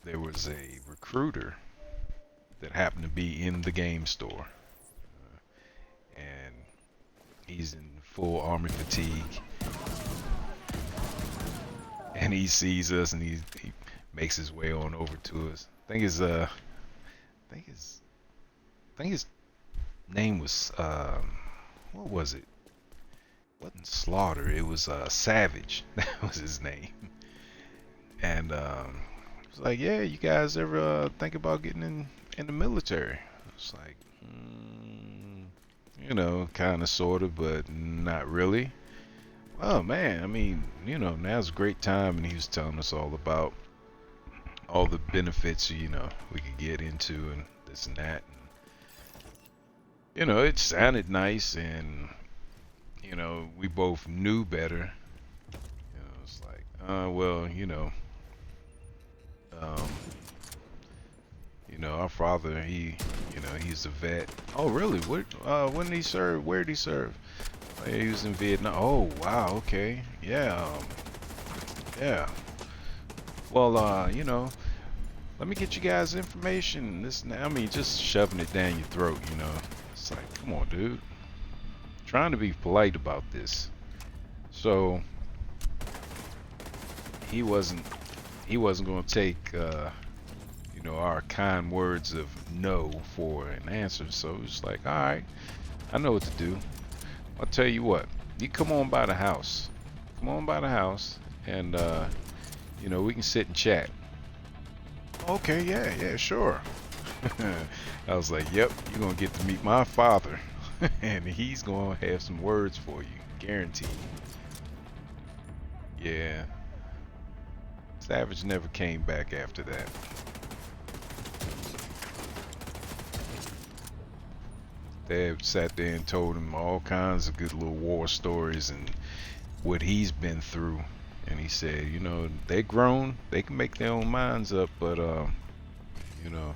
there was a recruiter that happened to be in the game store, and he's in full armor fatigue, and he sees us, and he makes his way on over to us. I think his name was what was it? It wasn't Slaughter. It was Savage. That was his name. And it was like, yeah, you guys ever think about getting in the military? It's like, you know, kind of, sort of, but not really. Oh man, I mean, you know, now's a great time, and he was telling us all about all the benefits, you know, we could get into, and this and that. And, you know, it sounded nice, and you know, we both knew better. You know, it's like, well, you know, our father, he, you know, he's a vet. Oh, really? What? When did he serve? Where did he serve? Oh, yeah, he was in Vietnam. Oh, wow. Okay. Yeah. Yeah. Well, you know, let me get you guys information. This, I mean, just shoving it down your throat. You know, it's like, come on, dude. Trying to be polite about this. So he wasn't going to take, you know, our kind words of no for an answer. So it's like, all right, I know what to do. I'll tell you what, you come on by the house. Come on by the house and, you know, we can sit and chat. Okay, yeah, sure. I was like, yep, you're going to get to meet my father. And he's going to have some words for you. Guaranteed. Yeah. Savage never came back after that. Dad sat there and told him all kinds of good little war stories and what he's been through. And he said, you know, they're grown, they can make their own minds up, but you know,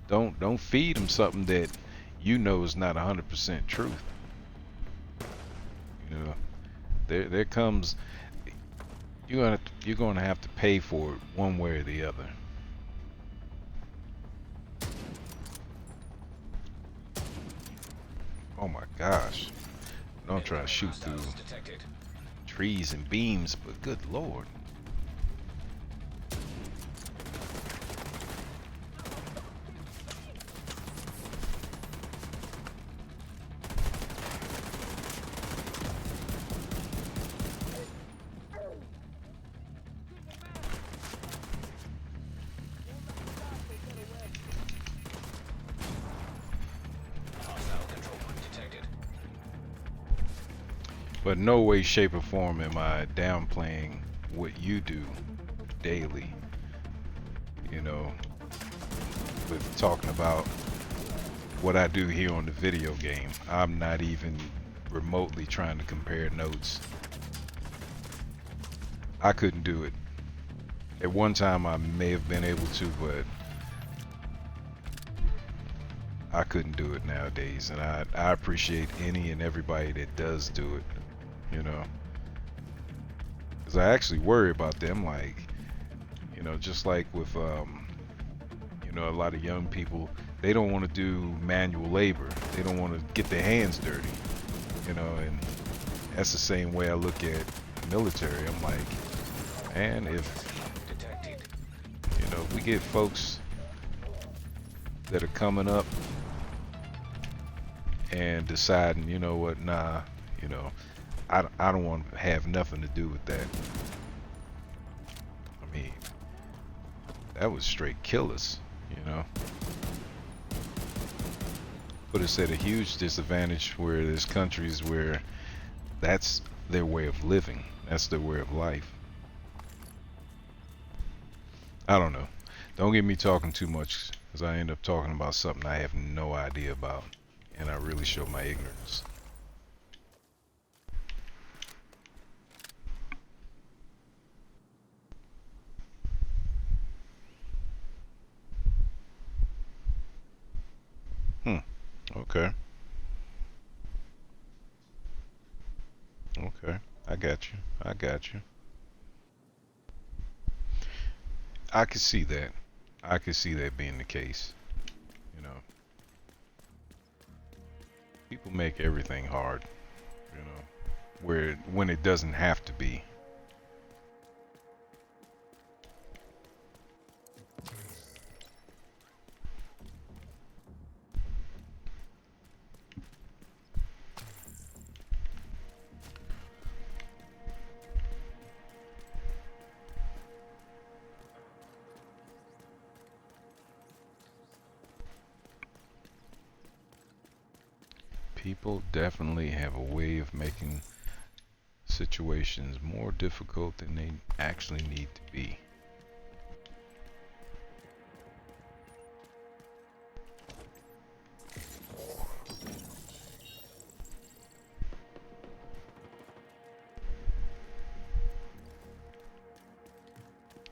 don't feed them something that you know is not 100% truth. You know, there comes, you're gonna have to pay for it one way or the other. Oh my gosh! Don't try to shoot through trees and beams, but good lord. But no way, shape, or form am I downplaying what you do daily. You know, with talking about what I do here on the video game. I'm not even remotely trying to compare notes. I couldn't do it. At one time I may have been able to, but I couldn't do it nowadays. And I appreciate any and everybody that does do it. You know, because I actually worry about them, like, you know, just like with, you know, a lot of young people, they don't want to do manual labor. They don't want to get their hands dirty, you know, and that's the same way I look at military. I'm like, man, if, you know, we get folks that are coming up and deciding, you know what, nah, you know, I don't want to have nothing to do with that. I mean, that would straight kill us, you know. Put us at a huge disadvantage where there's countries where that's their way of living. That's their way of life. I don't know. Don't get me talking too much, because I end up talking about something I have no idea about. And I really show my ignorance. Okay. Okay. I got you. I got you. I could see that. I could see that being the case. You know. People make everything hard. You know. When it doesn't have to be. People definitely have a way of making situations more difficult than they actually need to be.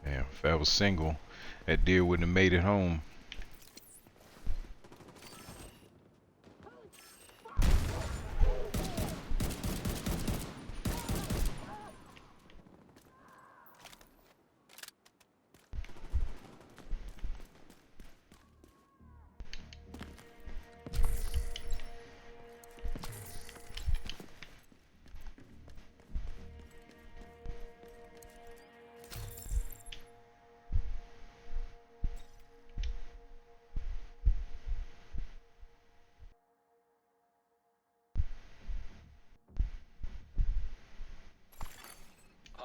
Yeah, if I was single, that deer wouldn't have made it home.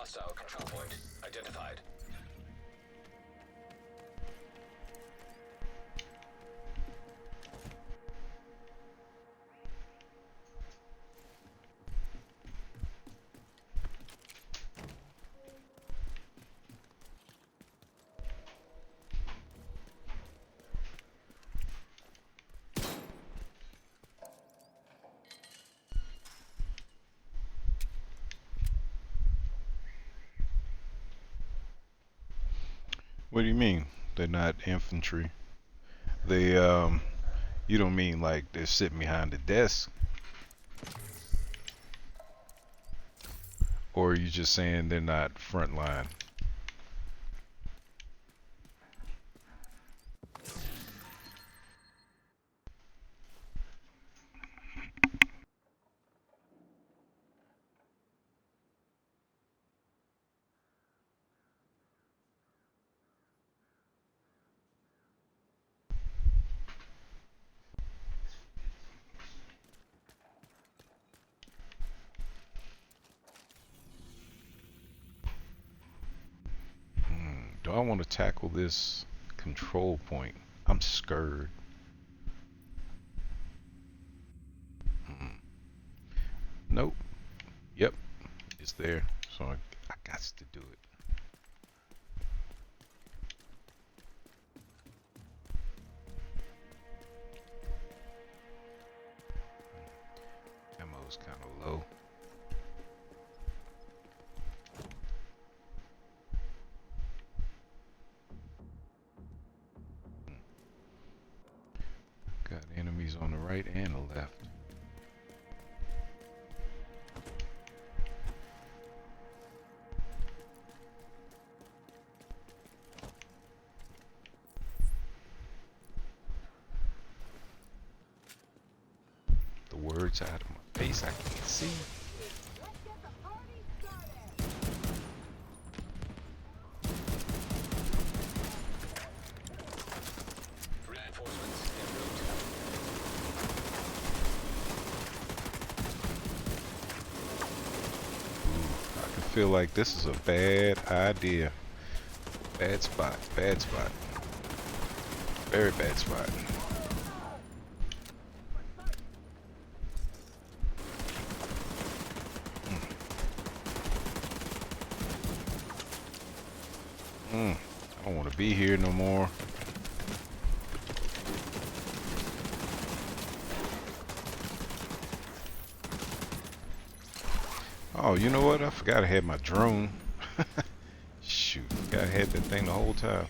Hostile control point identified. What do you mean? They're not infantry. They you don't mean like they're sitting behind the desk? Or are you just saying they're not frontline? Do I want to tackle this control point? I'm scared. Nope. Yep. It's there. So I got to do it. Ammo's kind of low. Got enemies on the right and the left. The words out of my face, I can't see. Reinforcements en route. I can feel like this is a bad idea. Bad spot, bad spot. Very bad spot. I don't want to be here no more. Oh, you know what? I forgot I had my drone. Shoot, I had that thing the whole time.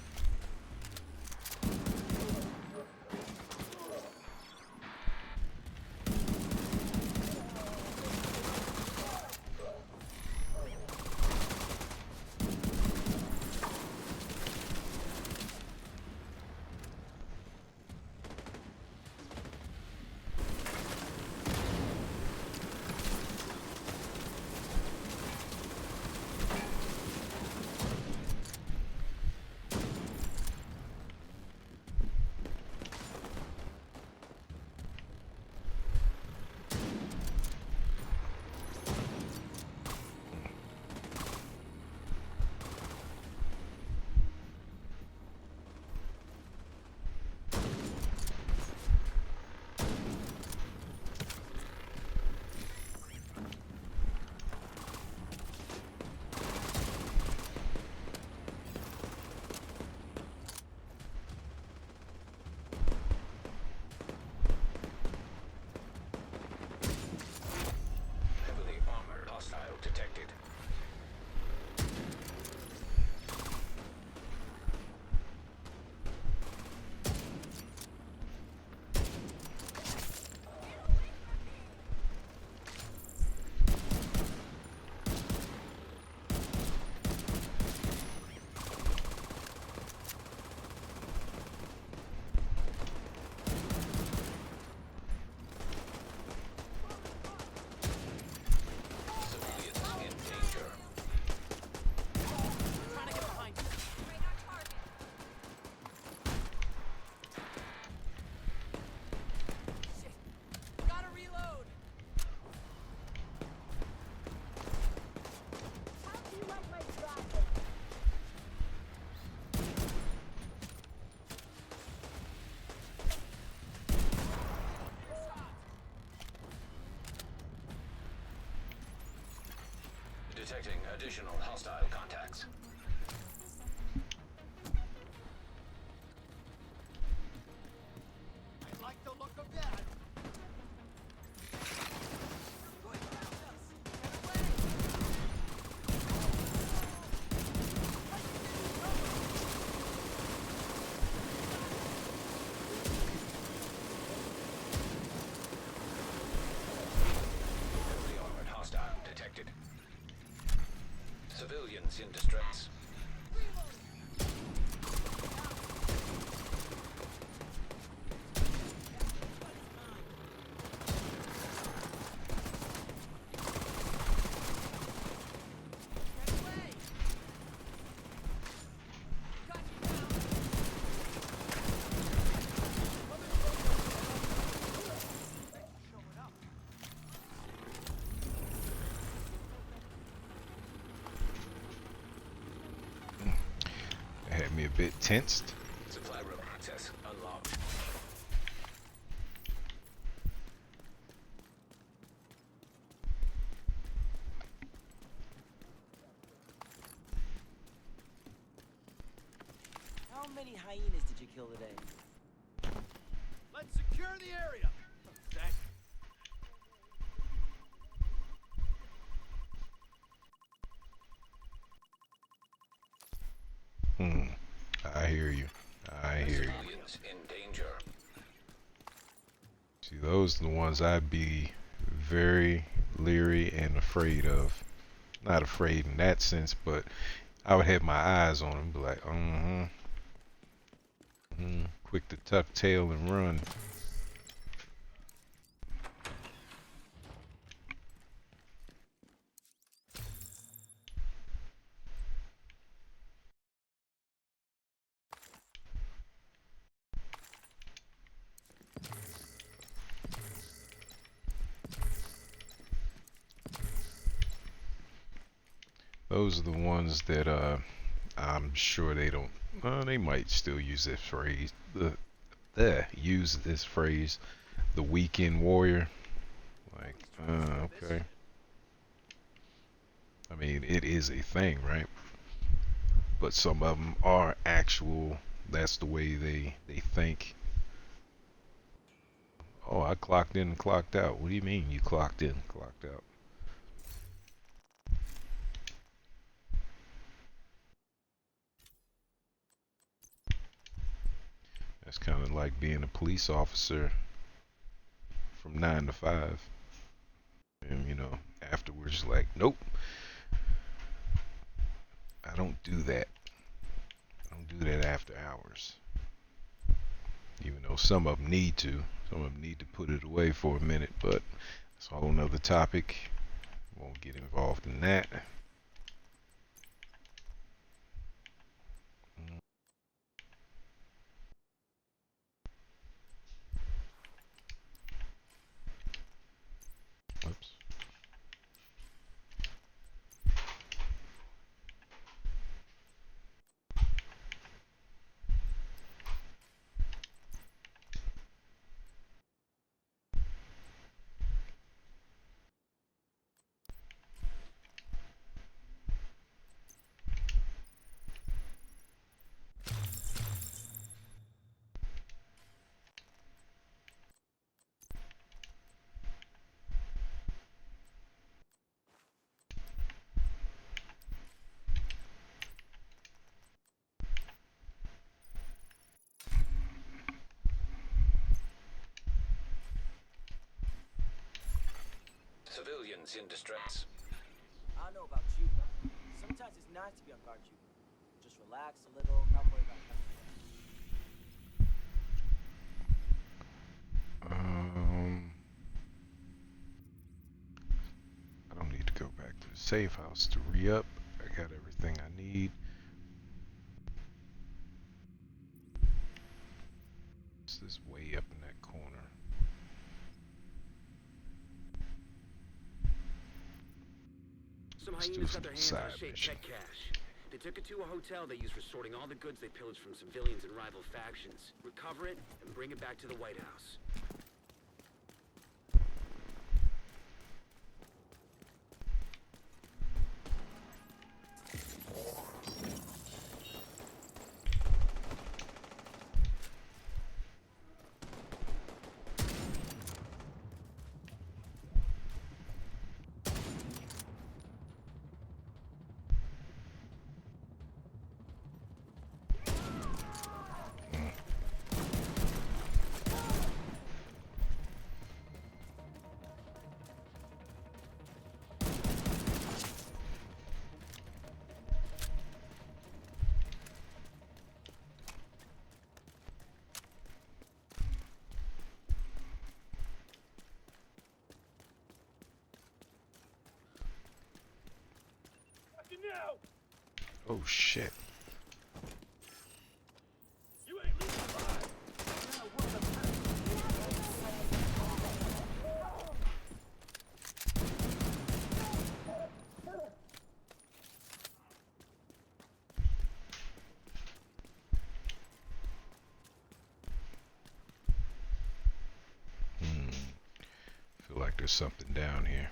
Detecting additional hostile contacts. I like the look of that. Heavily armored hostile detected. Civilians in distress. That had me a bit tensed. Supply room access unlocked. How many hyenas did you kill today? Let's secure the area. Thank I hear you. I hear you. Civilians in danger. See, those are the ones I'd be very leery and afraid of. Not afraid in that sense, but I would have my eyes on them, be like, quick to tuck tail and run. Those are the ones that I'm sure they don't. They might still use this phrase. Use this phrase, the weekend warrior. Like, okay. I mean, it is a thing, right? But some of them are actual. That's the way they think. Oh, I clocked in and clocked out. What do you mean you clocked in and clocked out? That's kind of like being a police officer from 9 to 5. And, you know, afterwards, like, nope. I don't do that. I don't do that after hours. Even though some of them need to. Some of them need to put it away for a minute, but that's a whole nother topic. Won't get involved in that. Oops. Civilians in distress. I don't know about you, but sometimes it's nice to be on guard, you. Just relax a little, not worry about nothing. I don't need to go back to the safe house to re-up. I got everything I need. It's this way up in that corner. Some Let's do hyenas got some their hands side on Shade mission. Tech cash. They took it to a hotel they used for sorting all the goods they pillaged from civilians and rival factions. Recover it and bring it back to the White House. Oh shit. Feel like there's something down here.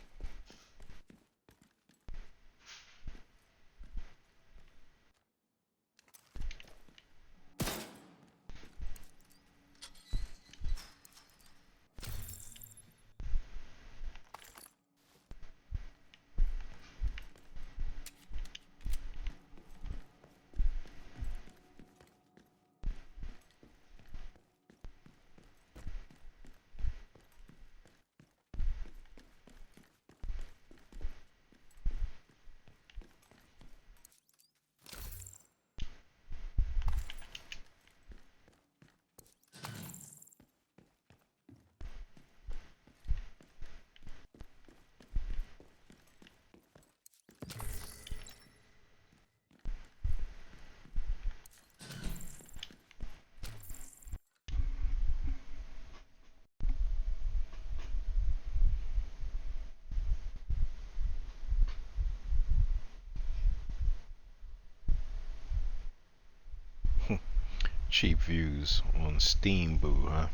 Cheap views on Steam Boo, huh?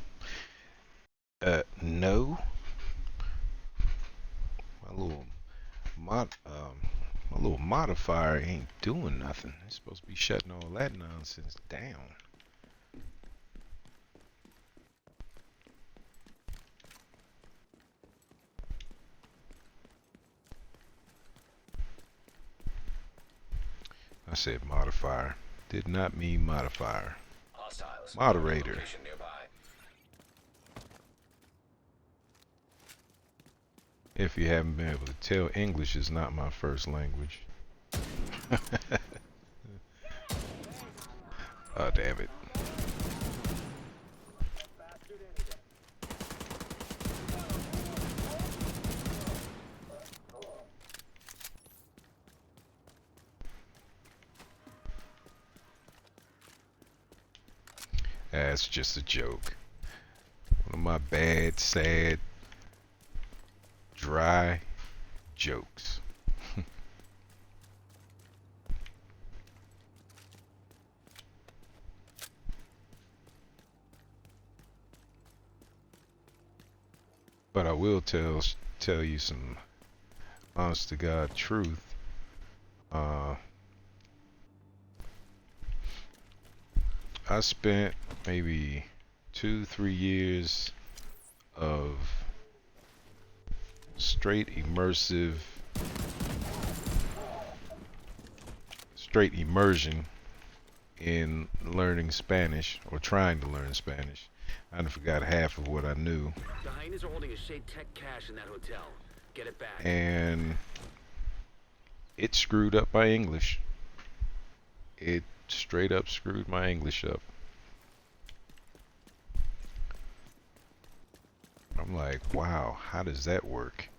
No. My little modifier ain't doing nothing. It's supposed to be shutting all that nonsense down. I said modifier. Did not mean modifier. Hostiles. Moderator. Location nearby. If you haven't been able to tell, English is not my first language. Oh, damn it. That's just a joke. One of my bad, sad, dry jokes. But I will tell you some honest to God truth. I spent maybe 2-3 years of straight immersion in learning Spanish, or trying to learn Spanish. I forgot half of what I knew. The hyenas are holding a Shade Tech cache in that hotel. Get it back. And it screwed up my English. It straight up screwed my English up. I'm like, wow, how does that work?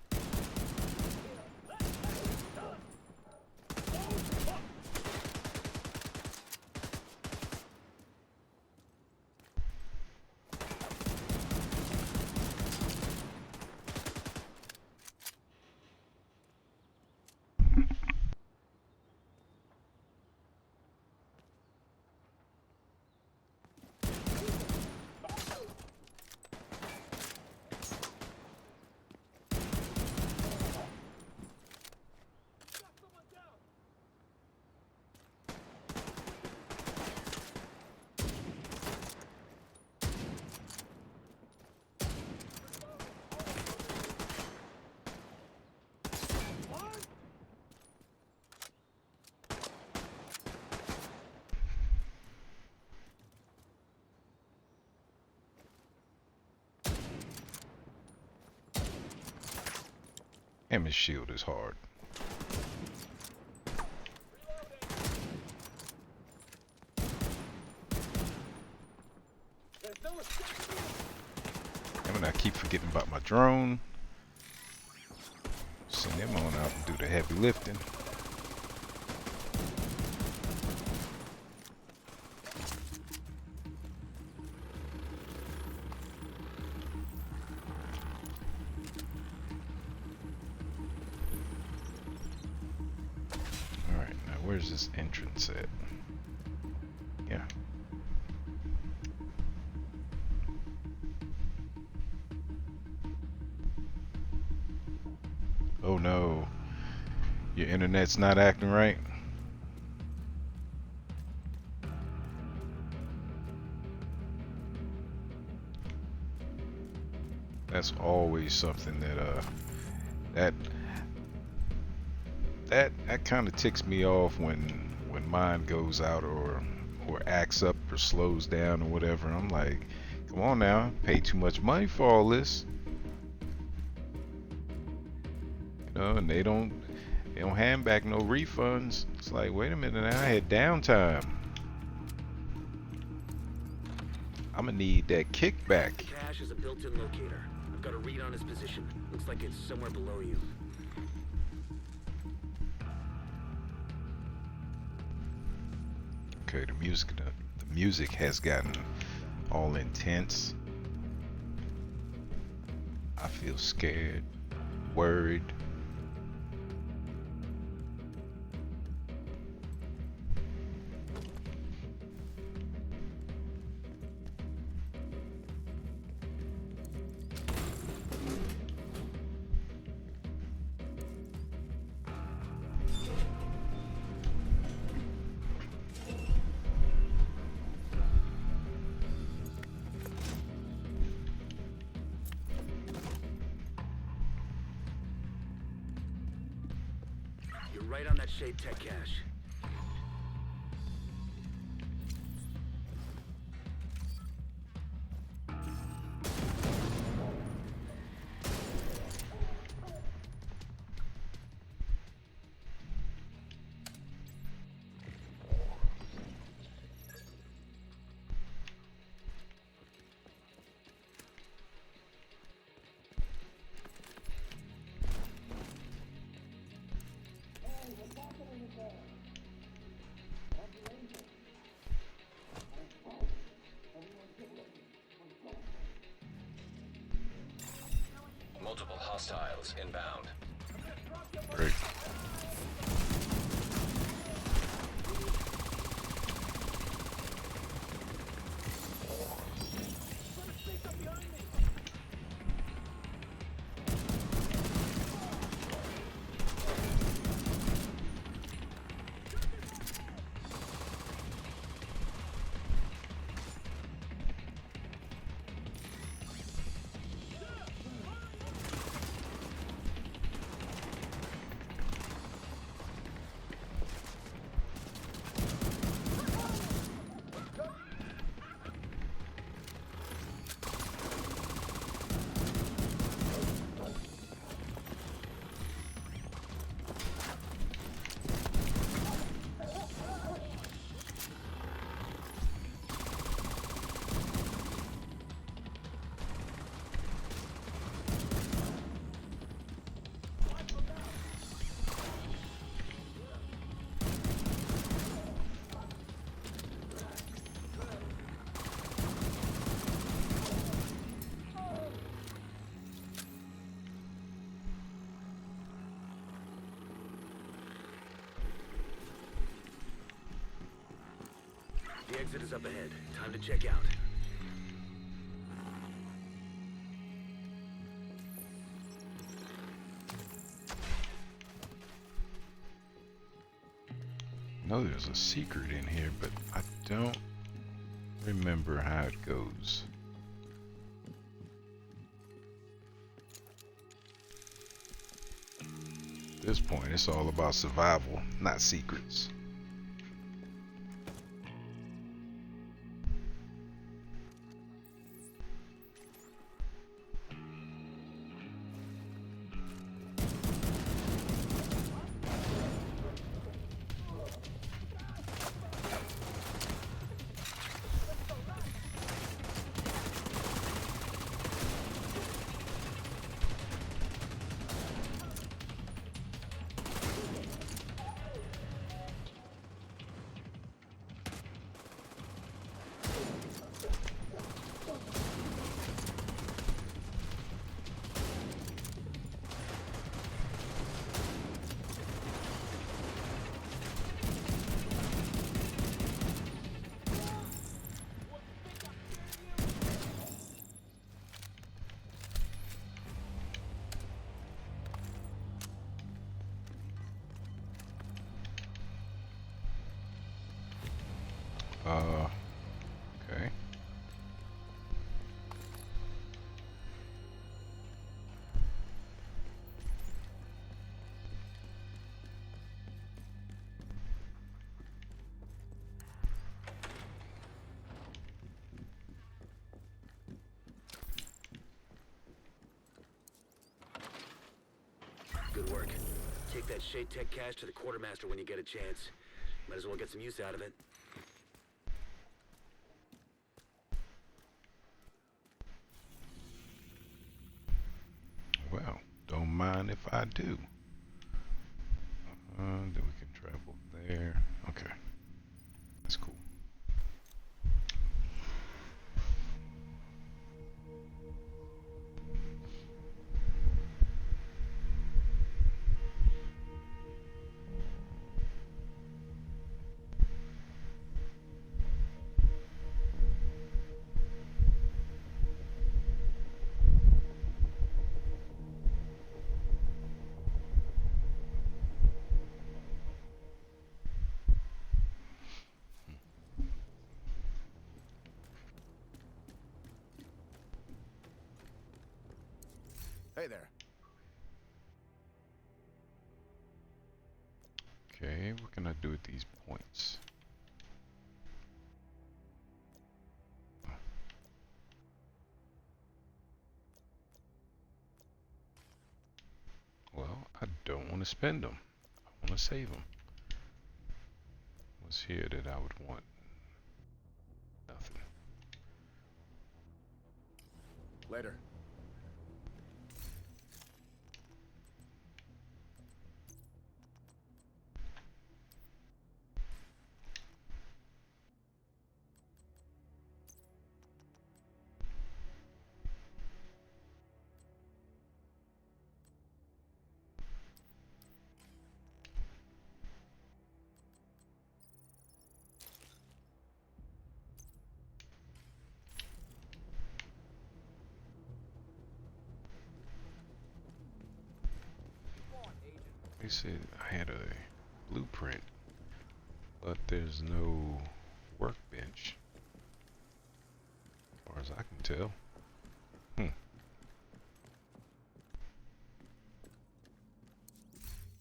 And his shield is hard. And I keep forgetting about my drone. Send them on out and do the heavy lifting. where's this entrance at? Yeah. Oh no. Your internet's not acting right? That's always something that that kind of ticks me off when mine goes out or acts up or slows down or whatever. I'm like, come on now, pay too much money for all this. You know, and they don't hand back no refunds. It's like, wait a minute, I had downtime. I'm gonna need that kickback. Cache is a built-in locator. I've got a read on his position. Looks like it's somewhere below you. Okay, the music has gotten all intense. I feel scared, worried. You're right on that Shade Tech cache. Multiple hostiles inbound. Great. The exit is up ahead. Time to check out. I know there's a secret in here, but I don't remember how it goes. At this point, it's all about survival, not secrets. Okay. Good work. Take that Shade Tech cash to the quartermaster when you get a chance. Might as well get some use out of it. Well, don't mind if I do. Then we can travel there. Okay. That's cool. Hey there. Okay, what can I do with these points? Well, I don't want to spend them. I want to save them. What's here that I would want? Nothing. Later. They said I had a blueprint, but there's no workbench, as far as I can tell.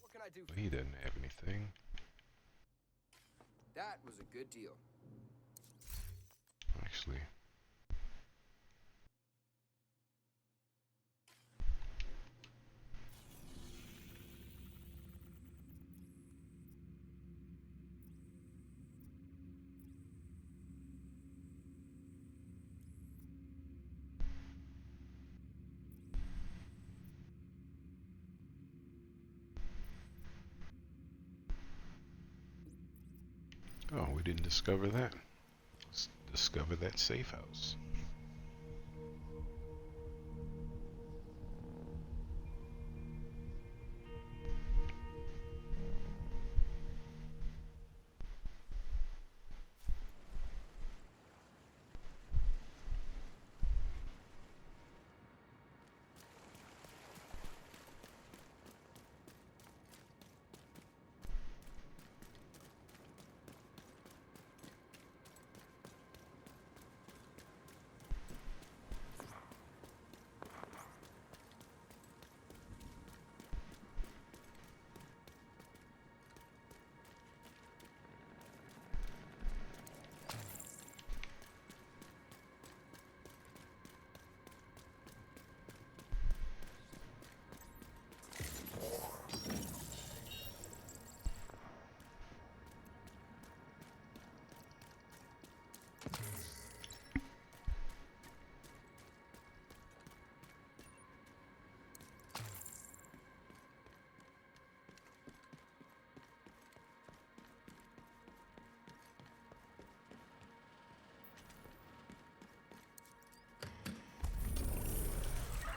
What can I do? He doesn't have anything. That was a good deal. Actually, oh, we didn't discover that. Let's discover that safe house.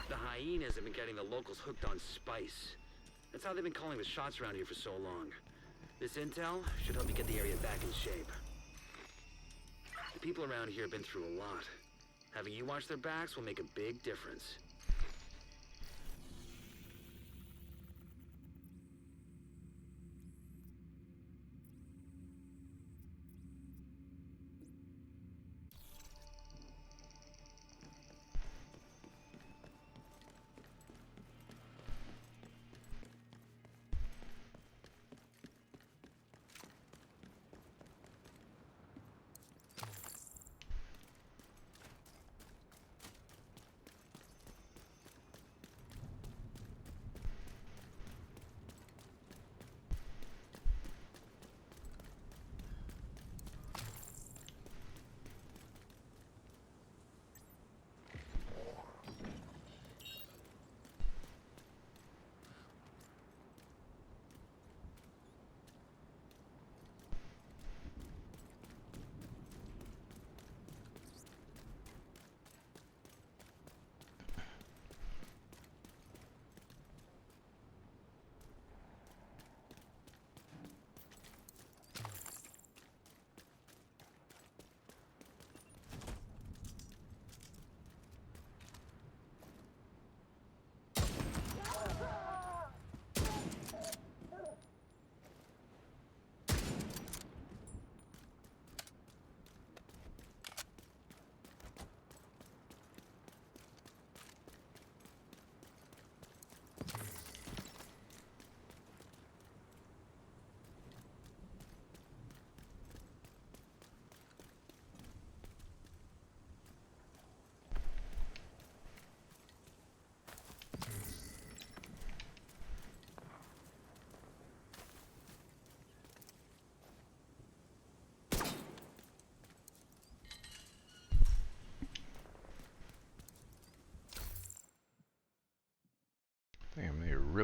The hyenas have been getting the locals hooked on spice. That's how they've been calling the shots around here for so long. This intel should help you get the area back in shape. The people around here have been through a lot. Having you watch their backs will make a big difference.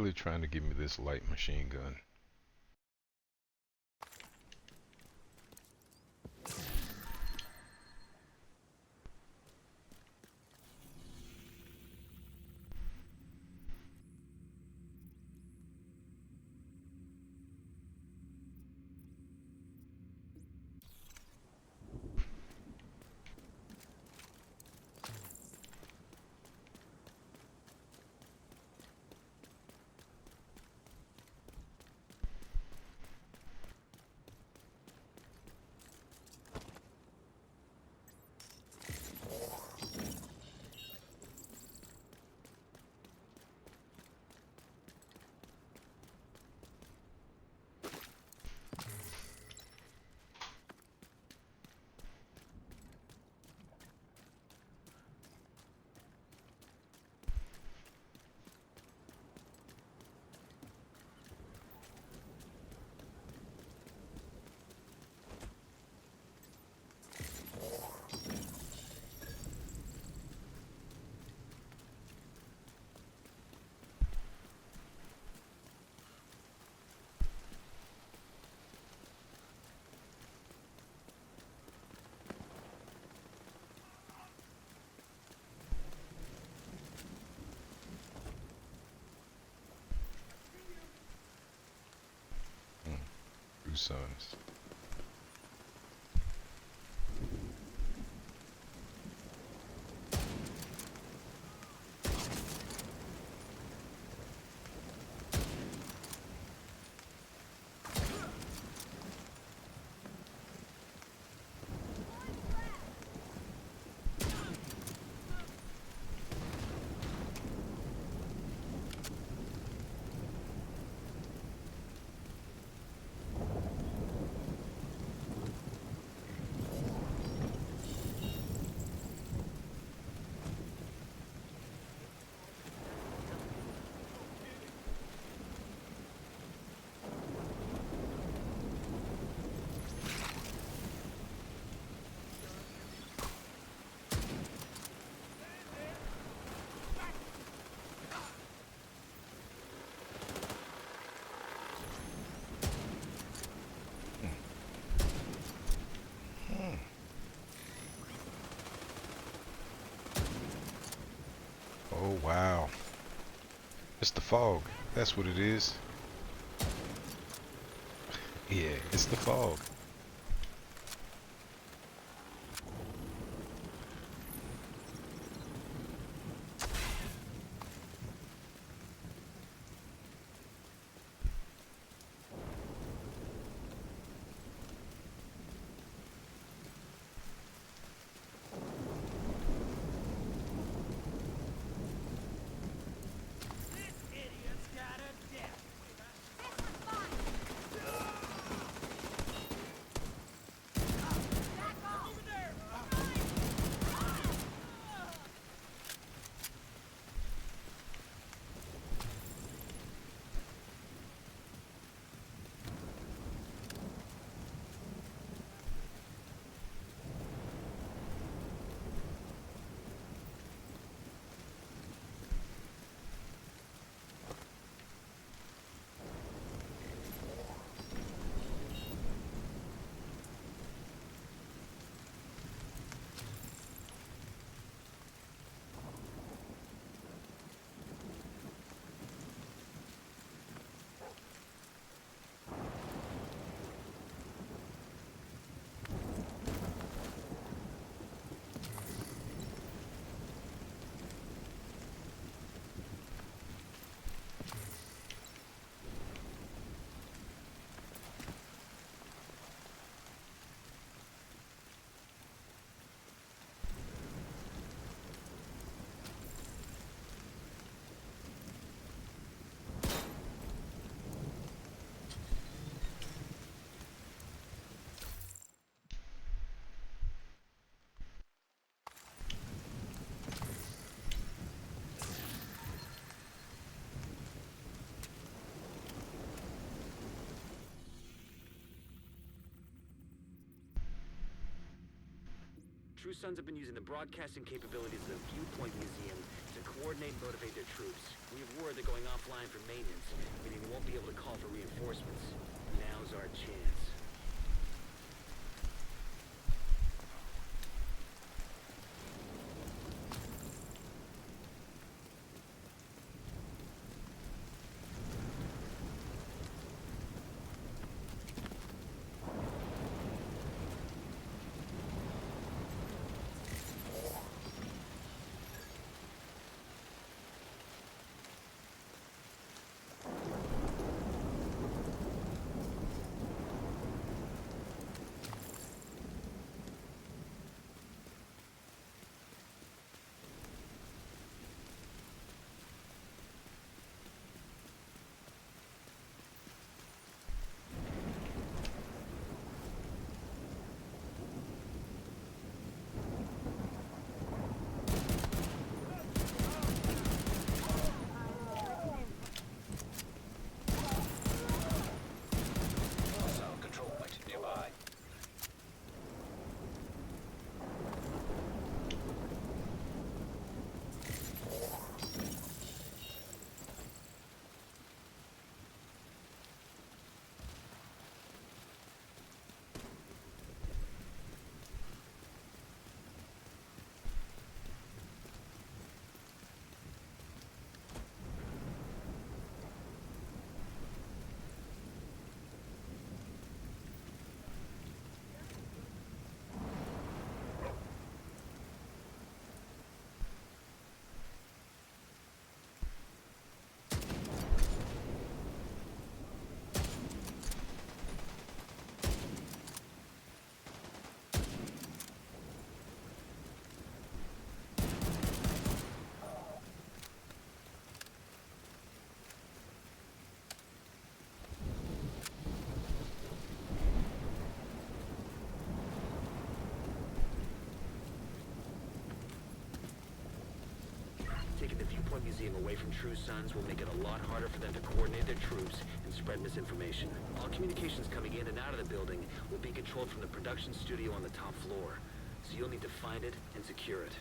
really trying to give me this light machine gun. Two sons. Oh wow. It's the fog. That's what it is. Yeah, it's the fog. True Sons have been using the broadcasting capabilities of the Viewpoint Museum to coordinate and motivate their troops. We have word they're going offline for maintenance, meaning they won't be able to call for reinforcements. Now's our chance. Taking the Viewpoint Museum away from True Sons will make it a lot harder for them to coordinate their troops and spread misinformation. All communications coming in and out of the building will be controlled from the production studio on the top floor, so you'll need to find it and secure it.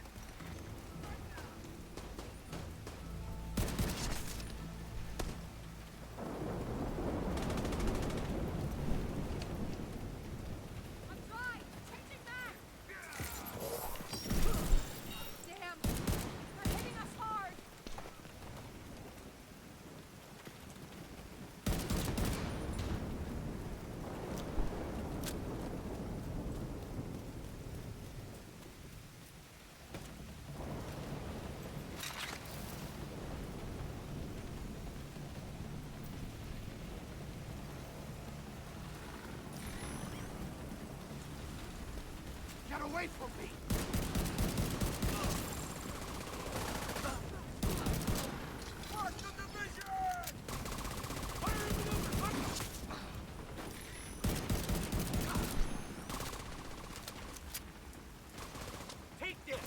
Get away from me! March the division! Fire in the open! Take this!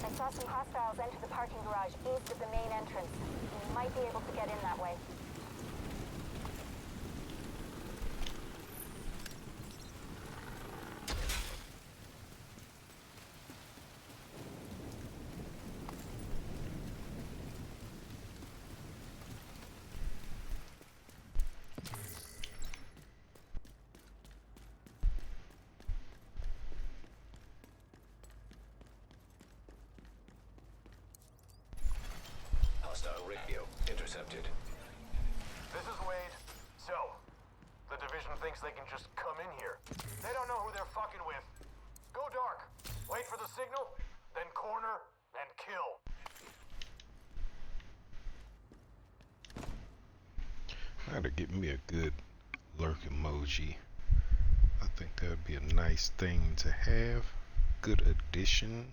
I saw some hostiles enter the parking garage east of the main entrance. You might be able to get in that way. accepted. This is Wade. So, the division thinks they can just come in here. They don't know who they're fucking with. Go dark. Wait for the signal, then corner and kill. I gotta get me a good lurk emoji. I think that would be a nice thing to have. Good addition.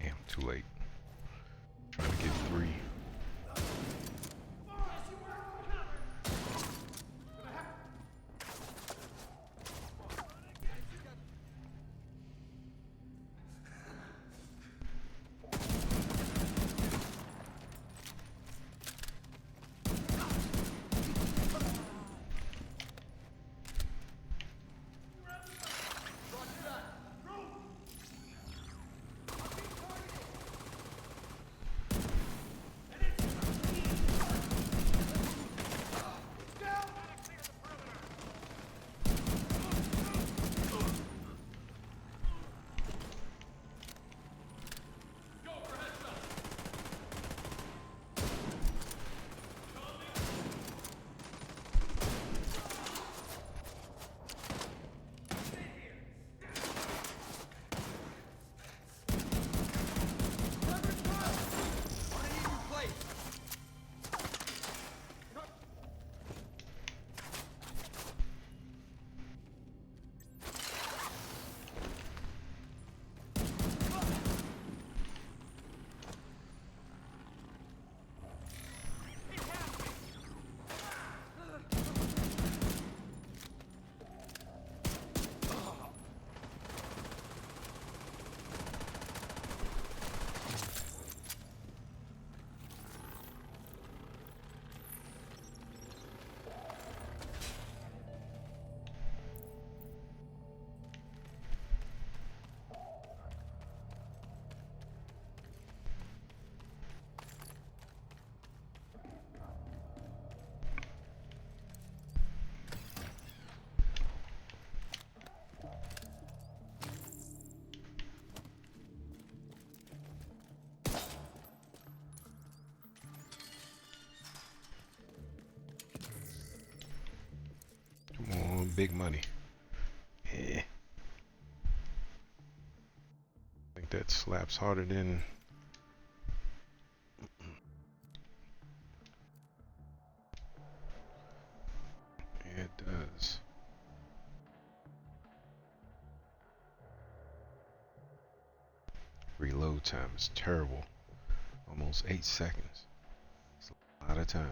Damn, too late. Trying to get 3. Big money. Yeah. I think that slaps harder than yeah, it does. Reload time is terrible. Almost 8 seconds. It's a lot of time.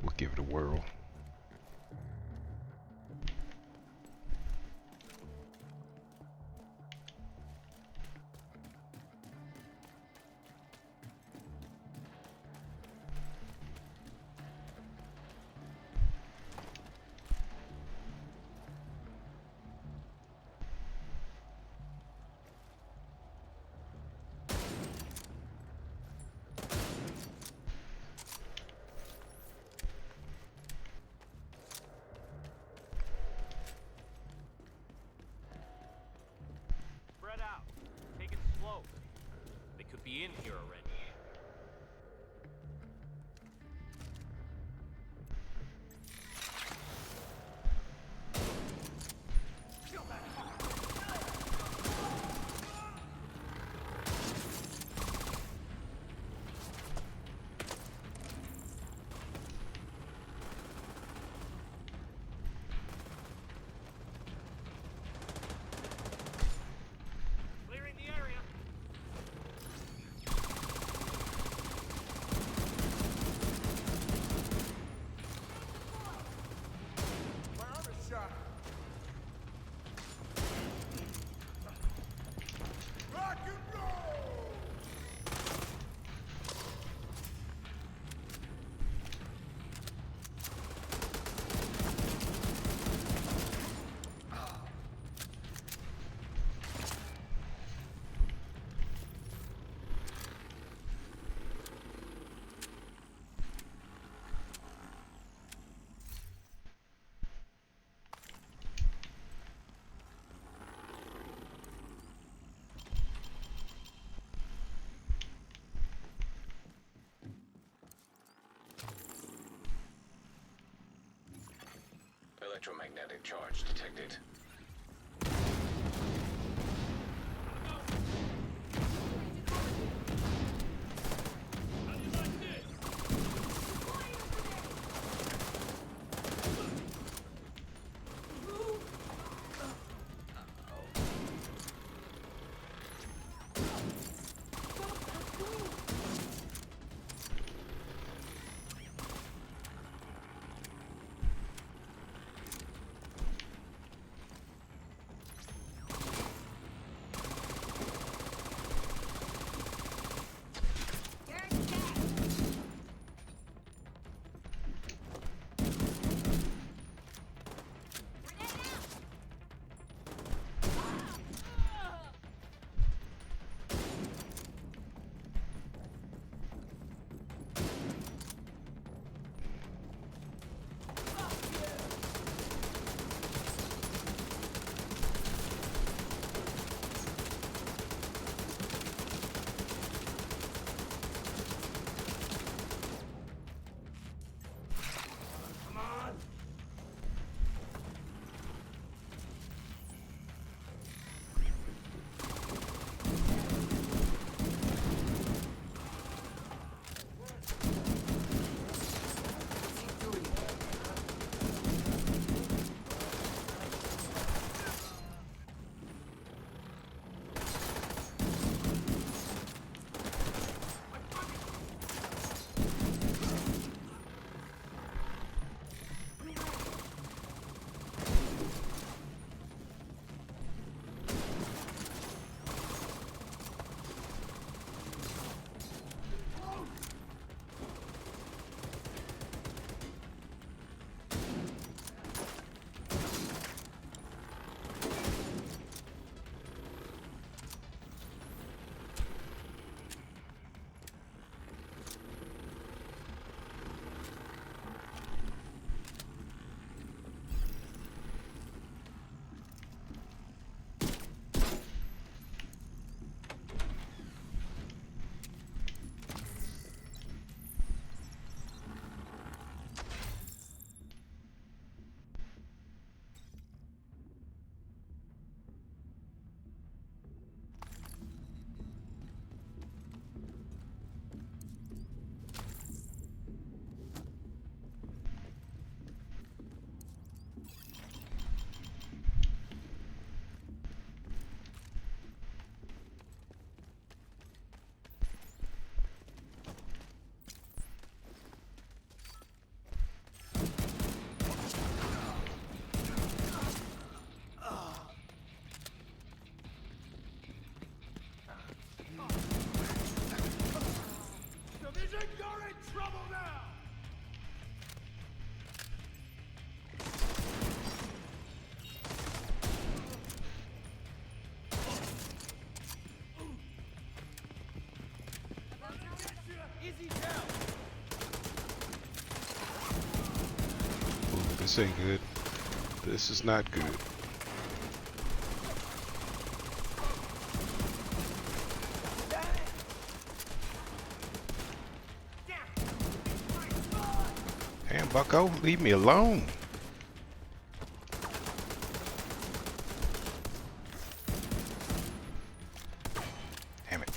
We'll give it a whirl. Be in here already. Electromagnetic charge detected. This ain't good. This is not good. Damn, bucko, leave me alone. Damn it.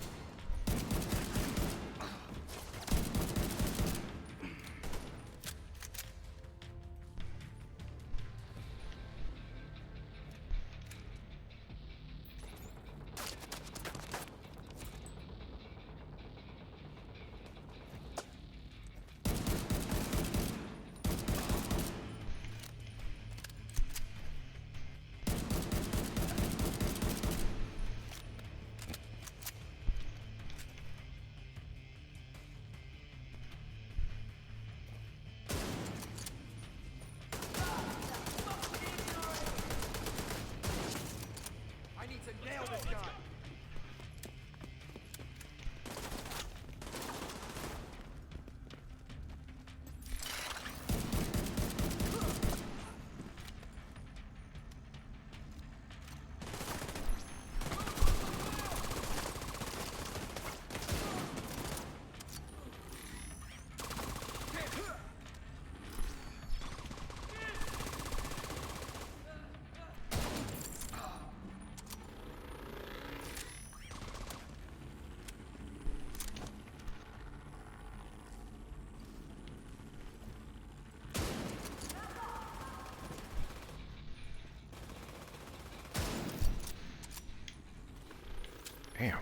Damn,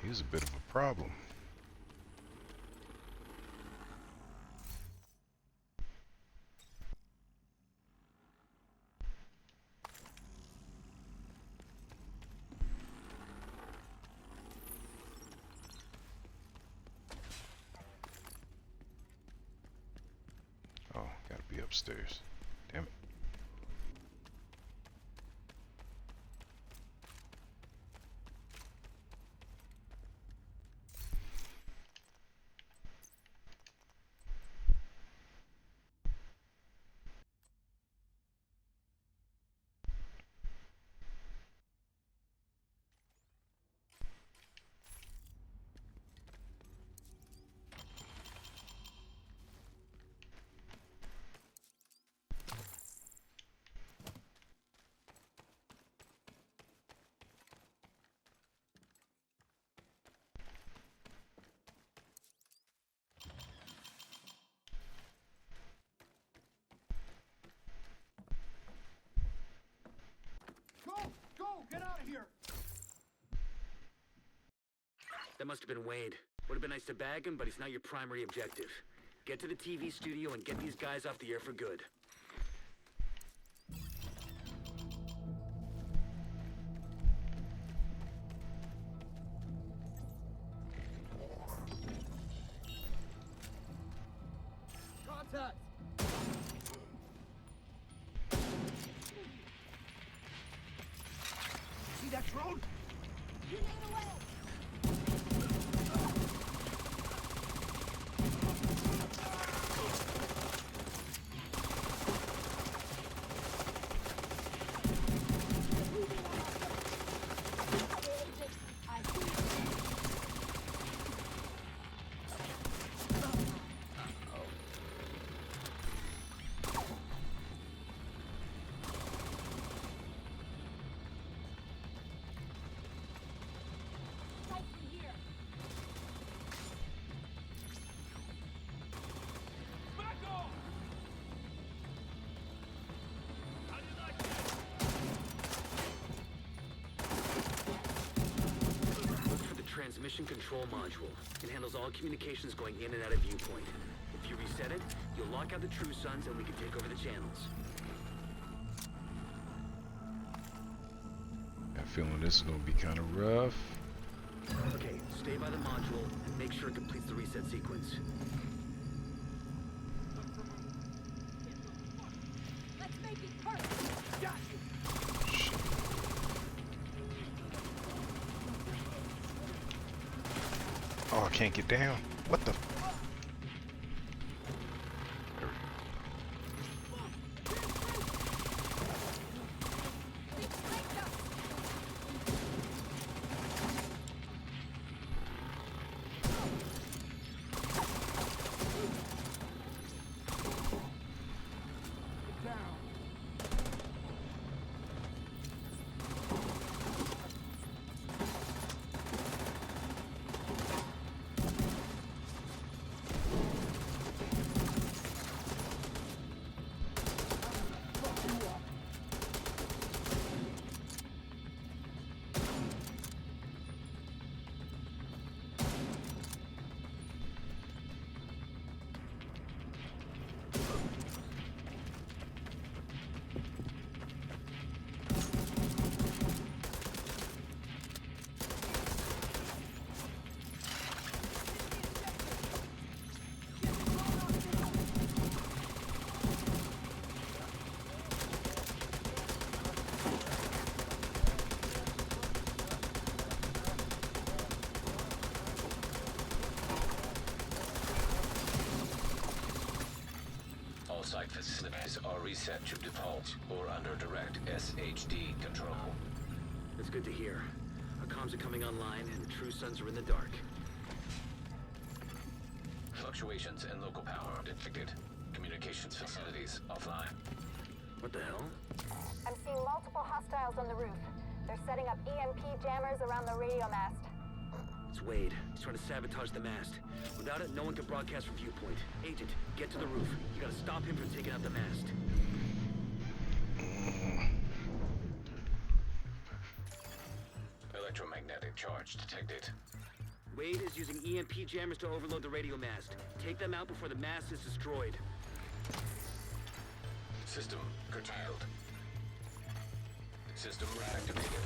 he was a bit of a problem. Oh, gotta be upstairs. Damn it. Go! Get out of here! That must have been Wade. Would have been nice to bag him, but he's not your primary objective. Get to the TV studio and get these guys off the air for good. Contact! See that drone? You need away! Transmission control module. It handles all communications going in and out of viewpoint. If you reset it, you'll lock out the True Sons and we can take over the channels. Got a feeling this is gonna be kind of rough. Okay, stay by the module and make sure it completes the reset sequence. Let's make it perfect. Got you. Oh, I can't get down. What the? Site facilities are reset to default or under direct SHD control. That's good to hear. Our comms are coming online and the True Sons are in the dark. Fluctuations in local power detected. Communications facilities offline. What the hell? I'm seeing multiple hostiles on the roof. They're setting up EMP jammers around the radio mast. It's Wade. He's trying to sabotage the mast. Without it, no one can broadcast from viewpoint. Agent, get to the roof. You gotta stop him from taking out the mast. Electromagnetic charge detected. Wade is using EMP jammers to overload the radio mast. Take them out before the mast is destroyed. System curtailed. System reactivated.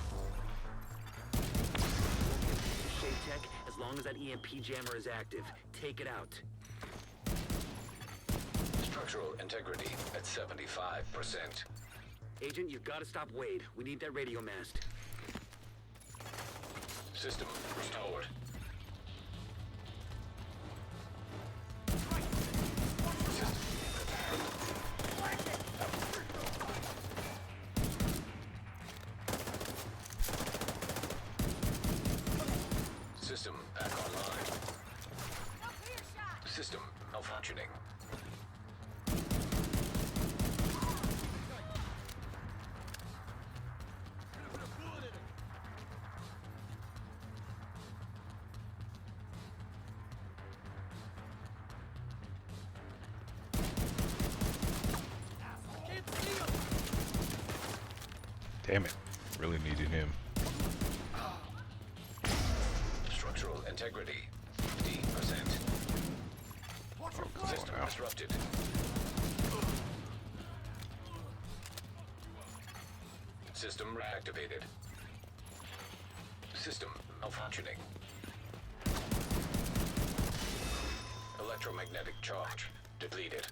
Shade tech, as long as that EMP jammer is active. Take it out. Structural integrity at 75%. Agent, you've got to stop Wade. We need that radio mast. System restored. System back online. System malfunctioning. Damn it. Really needed him. Structural integrity 15%. System disrupted. System reactivated. System malfunctioning. Electromagnetic charge depleted.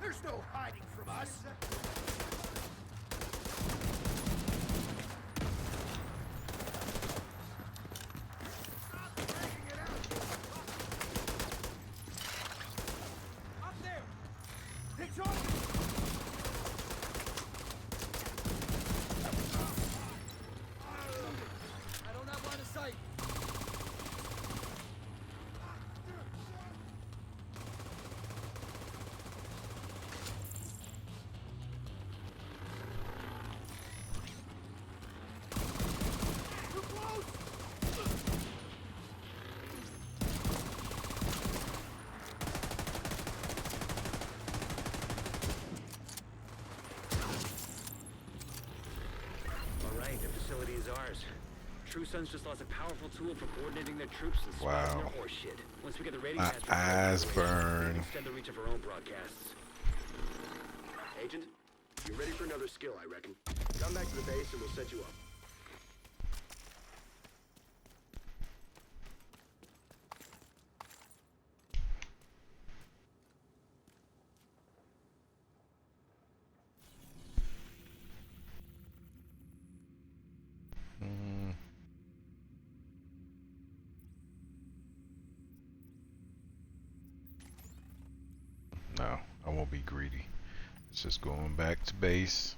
There's no hiding from us. Up there! It's on! I don't have line of sight. Ours. True Sons just lost a powerful tool for coordinating their troops and spotting their horse shit. Once we get the radio My eyes burn. Extend the reach of our own broadcasts. Agent, you're ready for another skill, I reckon. Come back to the base and we'll set you up. No. I won't be greedy. It's just going back to base.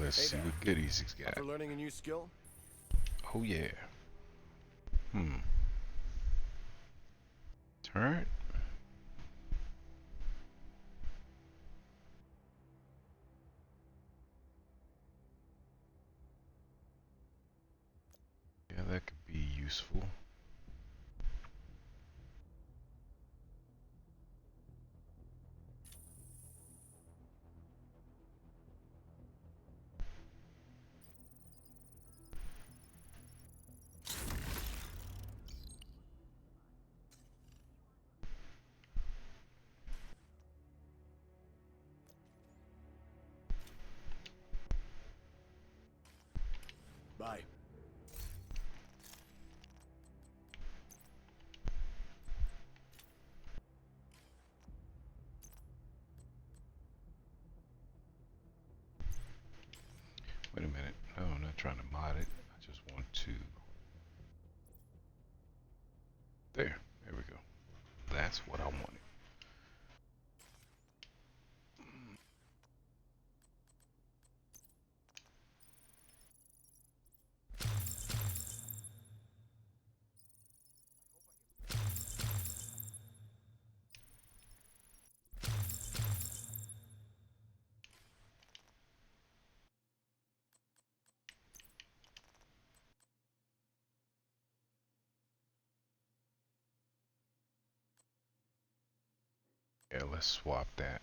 Let's see what goodies he's got. For learning a new skill? Oh yeah. Turret. Yeah, that could be useful. Bye. Wait a minute. No, I'm not trying to mod it. I just want to. There we go. That's what I wanted. Yeah, let's swap that.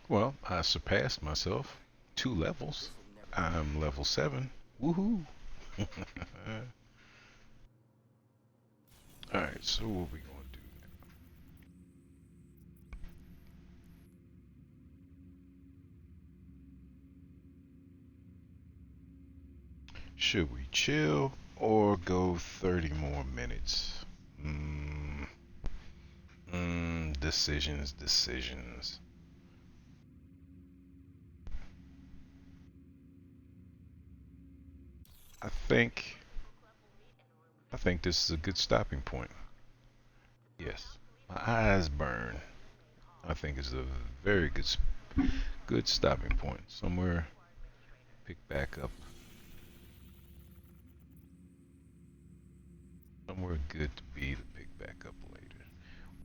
Well, I surpassed myself 2 levels. I'm level 7. Woohoo! Alright, so what we gonna do now? Should we chill or go 30 more minutes? Decisions. I think this is a good stopping point. Yes. My eyes burn. I think it's a very good stopping point. Somewhere pick back up. Somewhere good to be to pick back up later.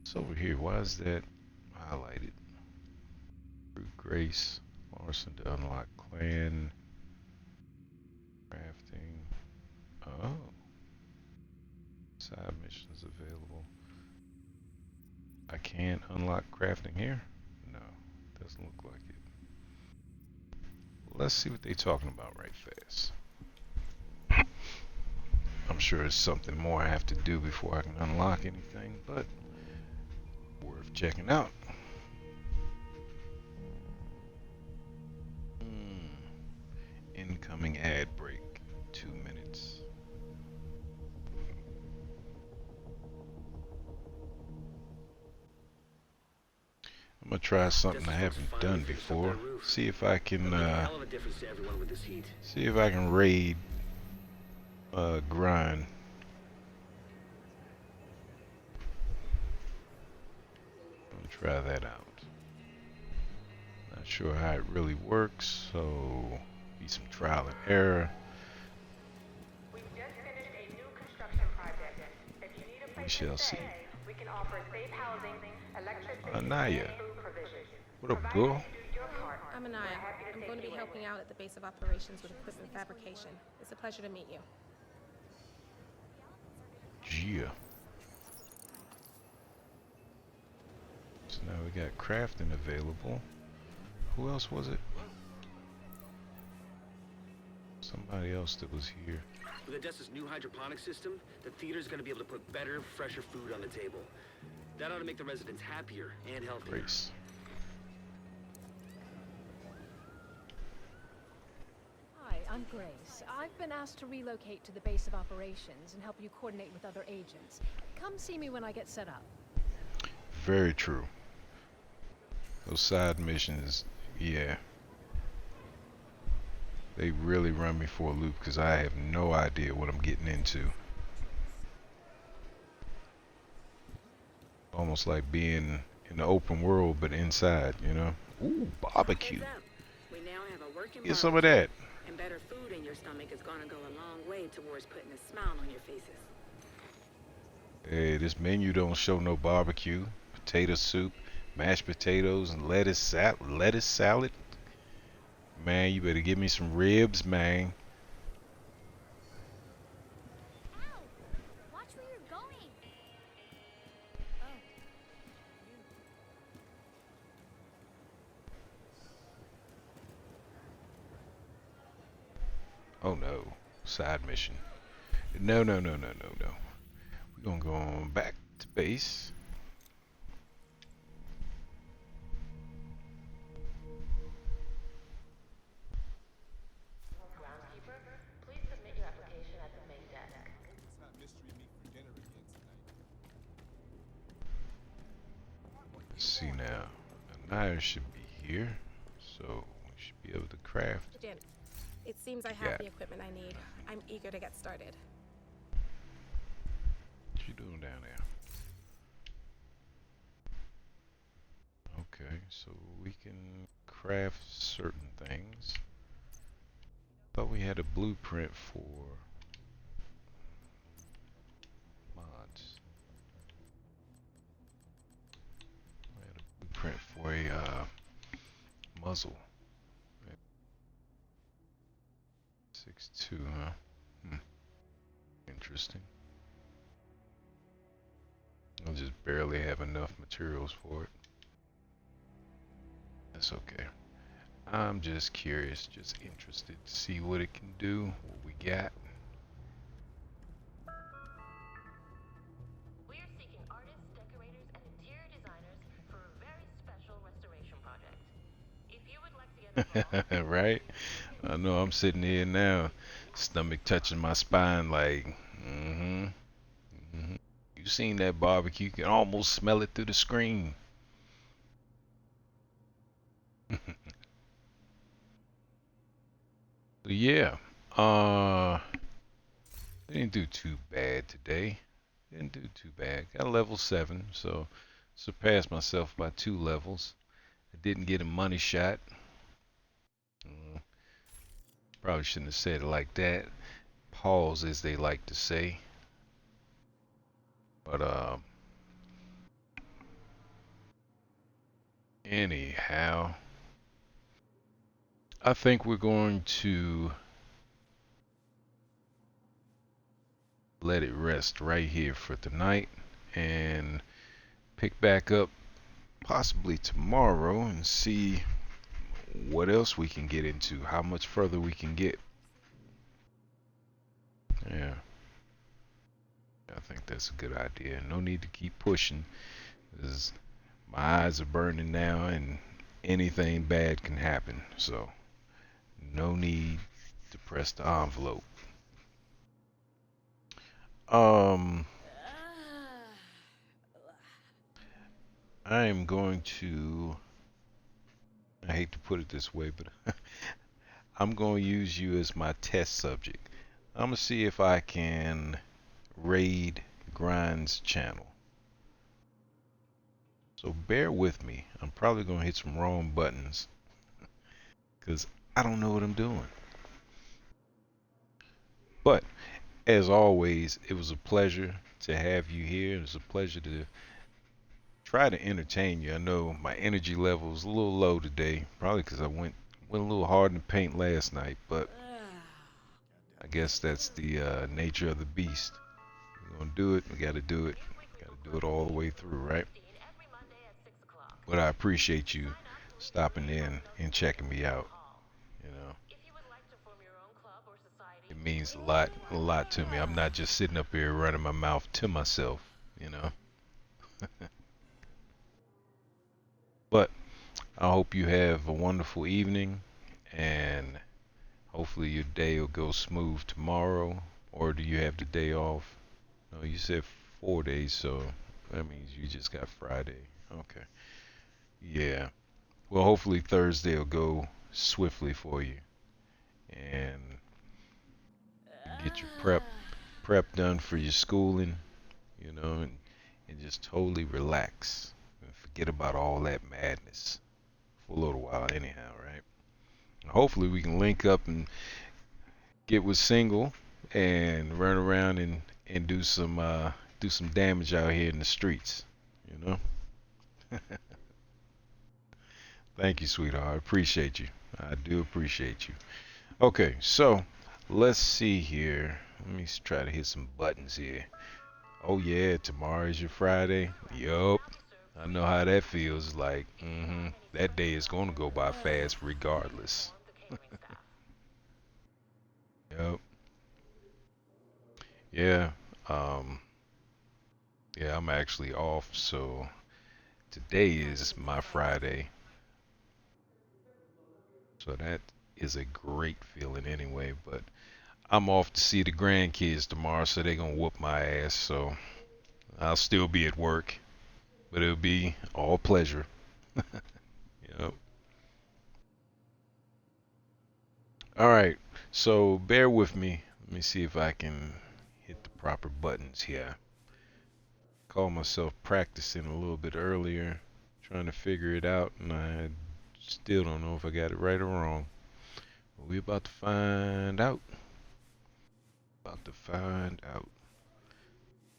It's over here. Why is that highlighted? Brute Grace, Larson to unlock clan, crafting. Oh. Side missions available. I can't unlock crafting here? No, doesn't look like it. Let's see what they're talking about right fast. I'm sure it's something more I have to do before I can unlock anything, but worth checking out. Incoming ad break. 2 minutes. I'm gonna try something I haven't done before. See if I can raid grind. I'll try that out. Not sure how it really works, so be some trial and error. We've just finished a new construction project. If you need a place We shall to see. stay, we can offer safe housing, electricity, Anaya. and food provisions. What up, girl? I'm Anaya. I'm going to be helping out at the base of operations with equipment fabrication. It's a pleasure to meet you. Yeah. So now we got crafting available. Who else was it? Somebody else that was here. With Odessa's new hydroponic system, the theater's gonna be able to put better, fresher food on the table. That ought to make the residents happier and healthier. Grace. Hi, I'm Grace. I've been asked to relocate to the base of operations and help you coordinate with other agents. Come see me when I get set up. Very true. Those side missions, yeah. They really run me for a loop because I have no idea what I'm getting into. Almost like being in the open world, but inside, you know? Ooh, barbecue. We now have a working Get some of that. and better food in your stomach is gonna go a long way towards putting a smile on your faces. Hey, this menu don't show no barbecue. Potato soup, mashed potatoes, and lettuce salad. Man, you better give me some ribs, man. Watch where you're going. Oh no, side mission. No. We're gonna go on back to base. Groundskeeper, please submit your application at the main desk. Let's see now. Anaya should be here, so we should be able to craft. Jen, it seems I Yeah. have the equipment I need. I'm eager to get started. What you doing down there? Okay, so we can craft certain things. Thought we had a blueprint for mods. We had a blueprint for a muzzle. 6.2, huh? Interesting. I'll just barely have enough materials for it. That's okay. I'm just curious, just interested to see what it can do, what we got. We are seeking artists, decorators, and interior designers for a very special restoration project. If you would like to get Right? I know I'm sitting here now, stomach touching my spine like, You seen that barbecue? You can almost smell it through the screen. Yeah, didn't do too bad today. Didn't do too bad. Got a level 7, so surpassed myself by 2 levels. I didn't get a money shot. Probably shouldn't have said it like that. Pause, as they like to say. But Anyhow, I think we're going to let it rest right here for tonight and pick back up possibly tomorrow and see what else we can get into, how much further we can get. Yeah, I think that's a good idea. No need to keep pushing, because my eyes are burning now and anything bad can happen. So no need to press the envelope. I am going to, I hate to put it this way, but I'm going to use you as my test subject. I'm going to see if I can raid Grind's channel. So bear with me. I'm probably going to hit some wrong buttons because I don't know what I'm doing. But as always, it was a pleasure to have you here. It was a pleasure to try to entertain you. I know my energy level is a little low today, probably because I went a little hard in the paint last night, but I guess that's the nature of the beast. We're going to do it. We got to do it. Got to do it all the way through, right? But I appreciate you stopping in and checking me out. You know, it means a lot to me. I'm not just sitting up here running my mouth to myself, you know. But I hope you have a wonderful evening, and hopefully your day will go smooth tomorrow. Or do you have the day off? No, you said 4 days, so that means you just got Friday. Okay. Yeah. Well, hopefully Thursday will go swiftly for you, and get your prep done for your schooling, you know, and just totally relax and forget about all that madness for a little while anyhow, right? Hopefully we can link up and get with Single and run around and do some damage out here in the streets, you know. Thank you, sweetheart. I appreciate you. I do appreciate you. Okay, so let's see here. Let me try to hit some buttons here. Oh yeah, tomorrow is your Friday. Yup. I know how that feels like. That day is going to go by fast regardless. Yup. Yeah. Yeah, I'm actually off, so today is my Friday. So that is a great feeling anyway, but I'm off to see the grandkids tomorrow, so they're gonna whoop my ass, so I'll still be at work, but it'll be all pleasure. Yep. Alright, so bear with me. Let me see if I can hit the proper buttons here. Call myself practicing a little bit earlier, trying to figure it out, and I still don't know if I got it right or wrong. But we're about to find out. About to find out.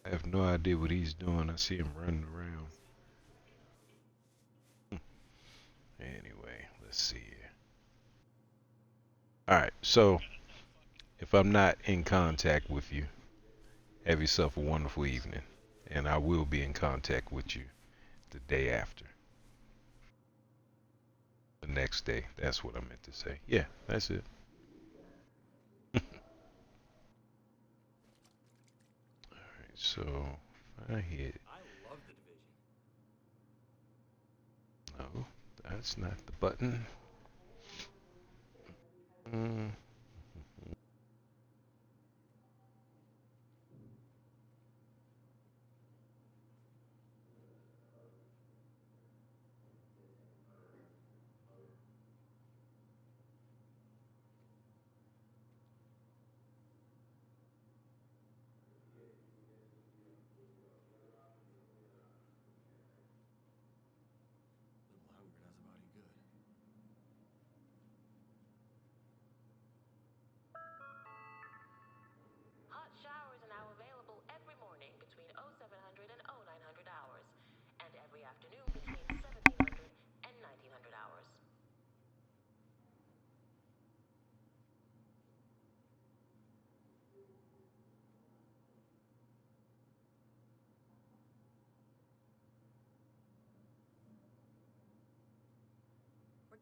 I have no idea what he's doing. I see him running around. Anyway, let's see here. Alright, so if I'm not in contact with you, have yourself a wonderful evening. And I will be in contact with you the day after. The next day. That's what I meant to say. Yeah, that's it. Alright, so if I hit. I love the Division. No, that's not the button. Little hunger does a body good.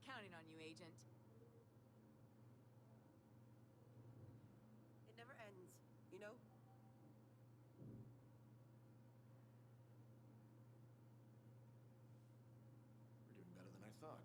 Counting on you, Agent. It never ends, you know? We're doing better than I thought.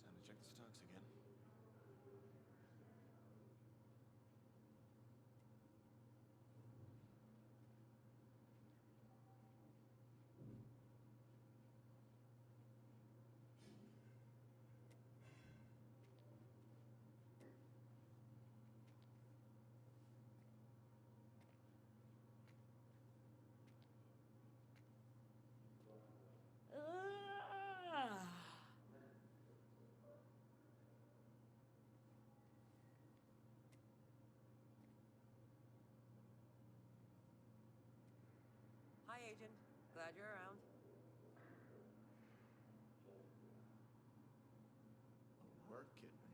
Time to check the stocks again. Hi, Agent. Glad you're around. Work it.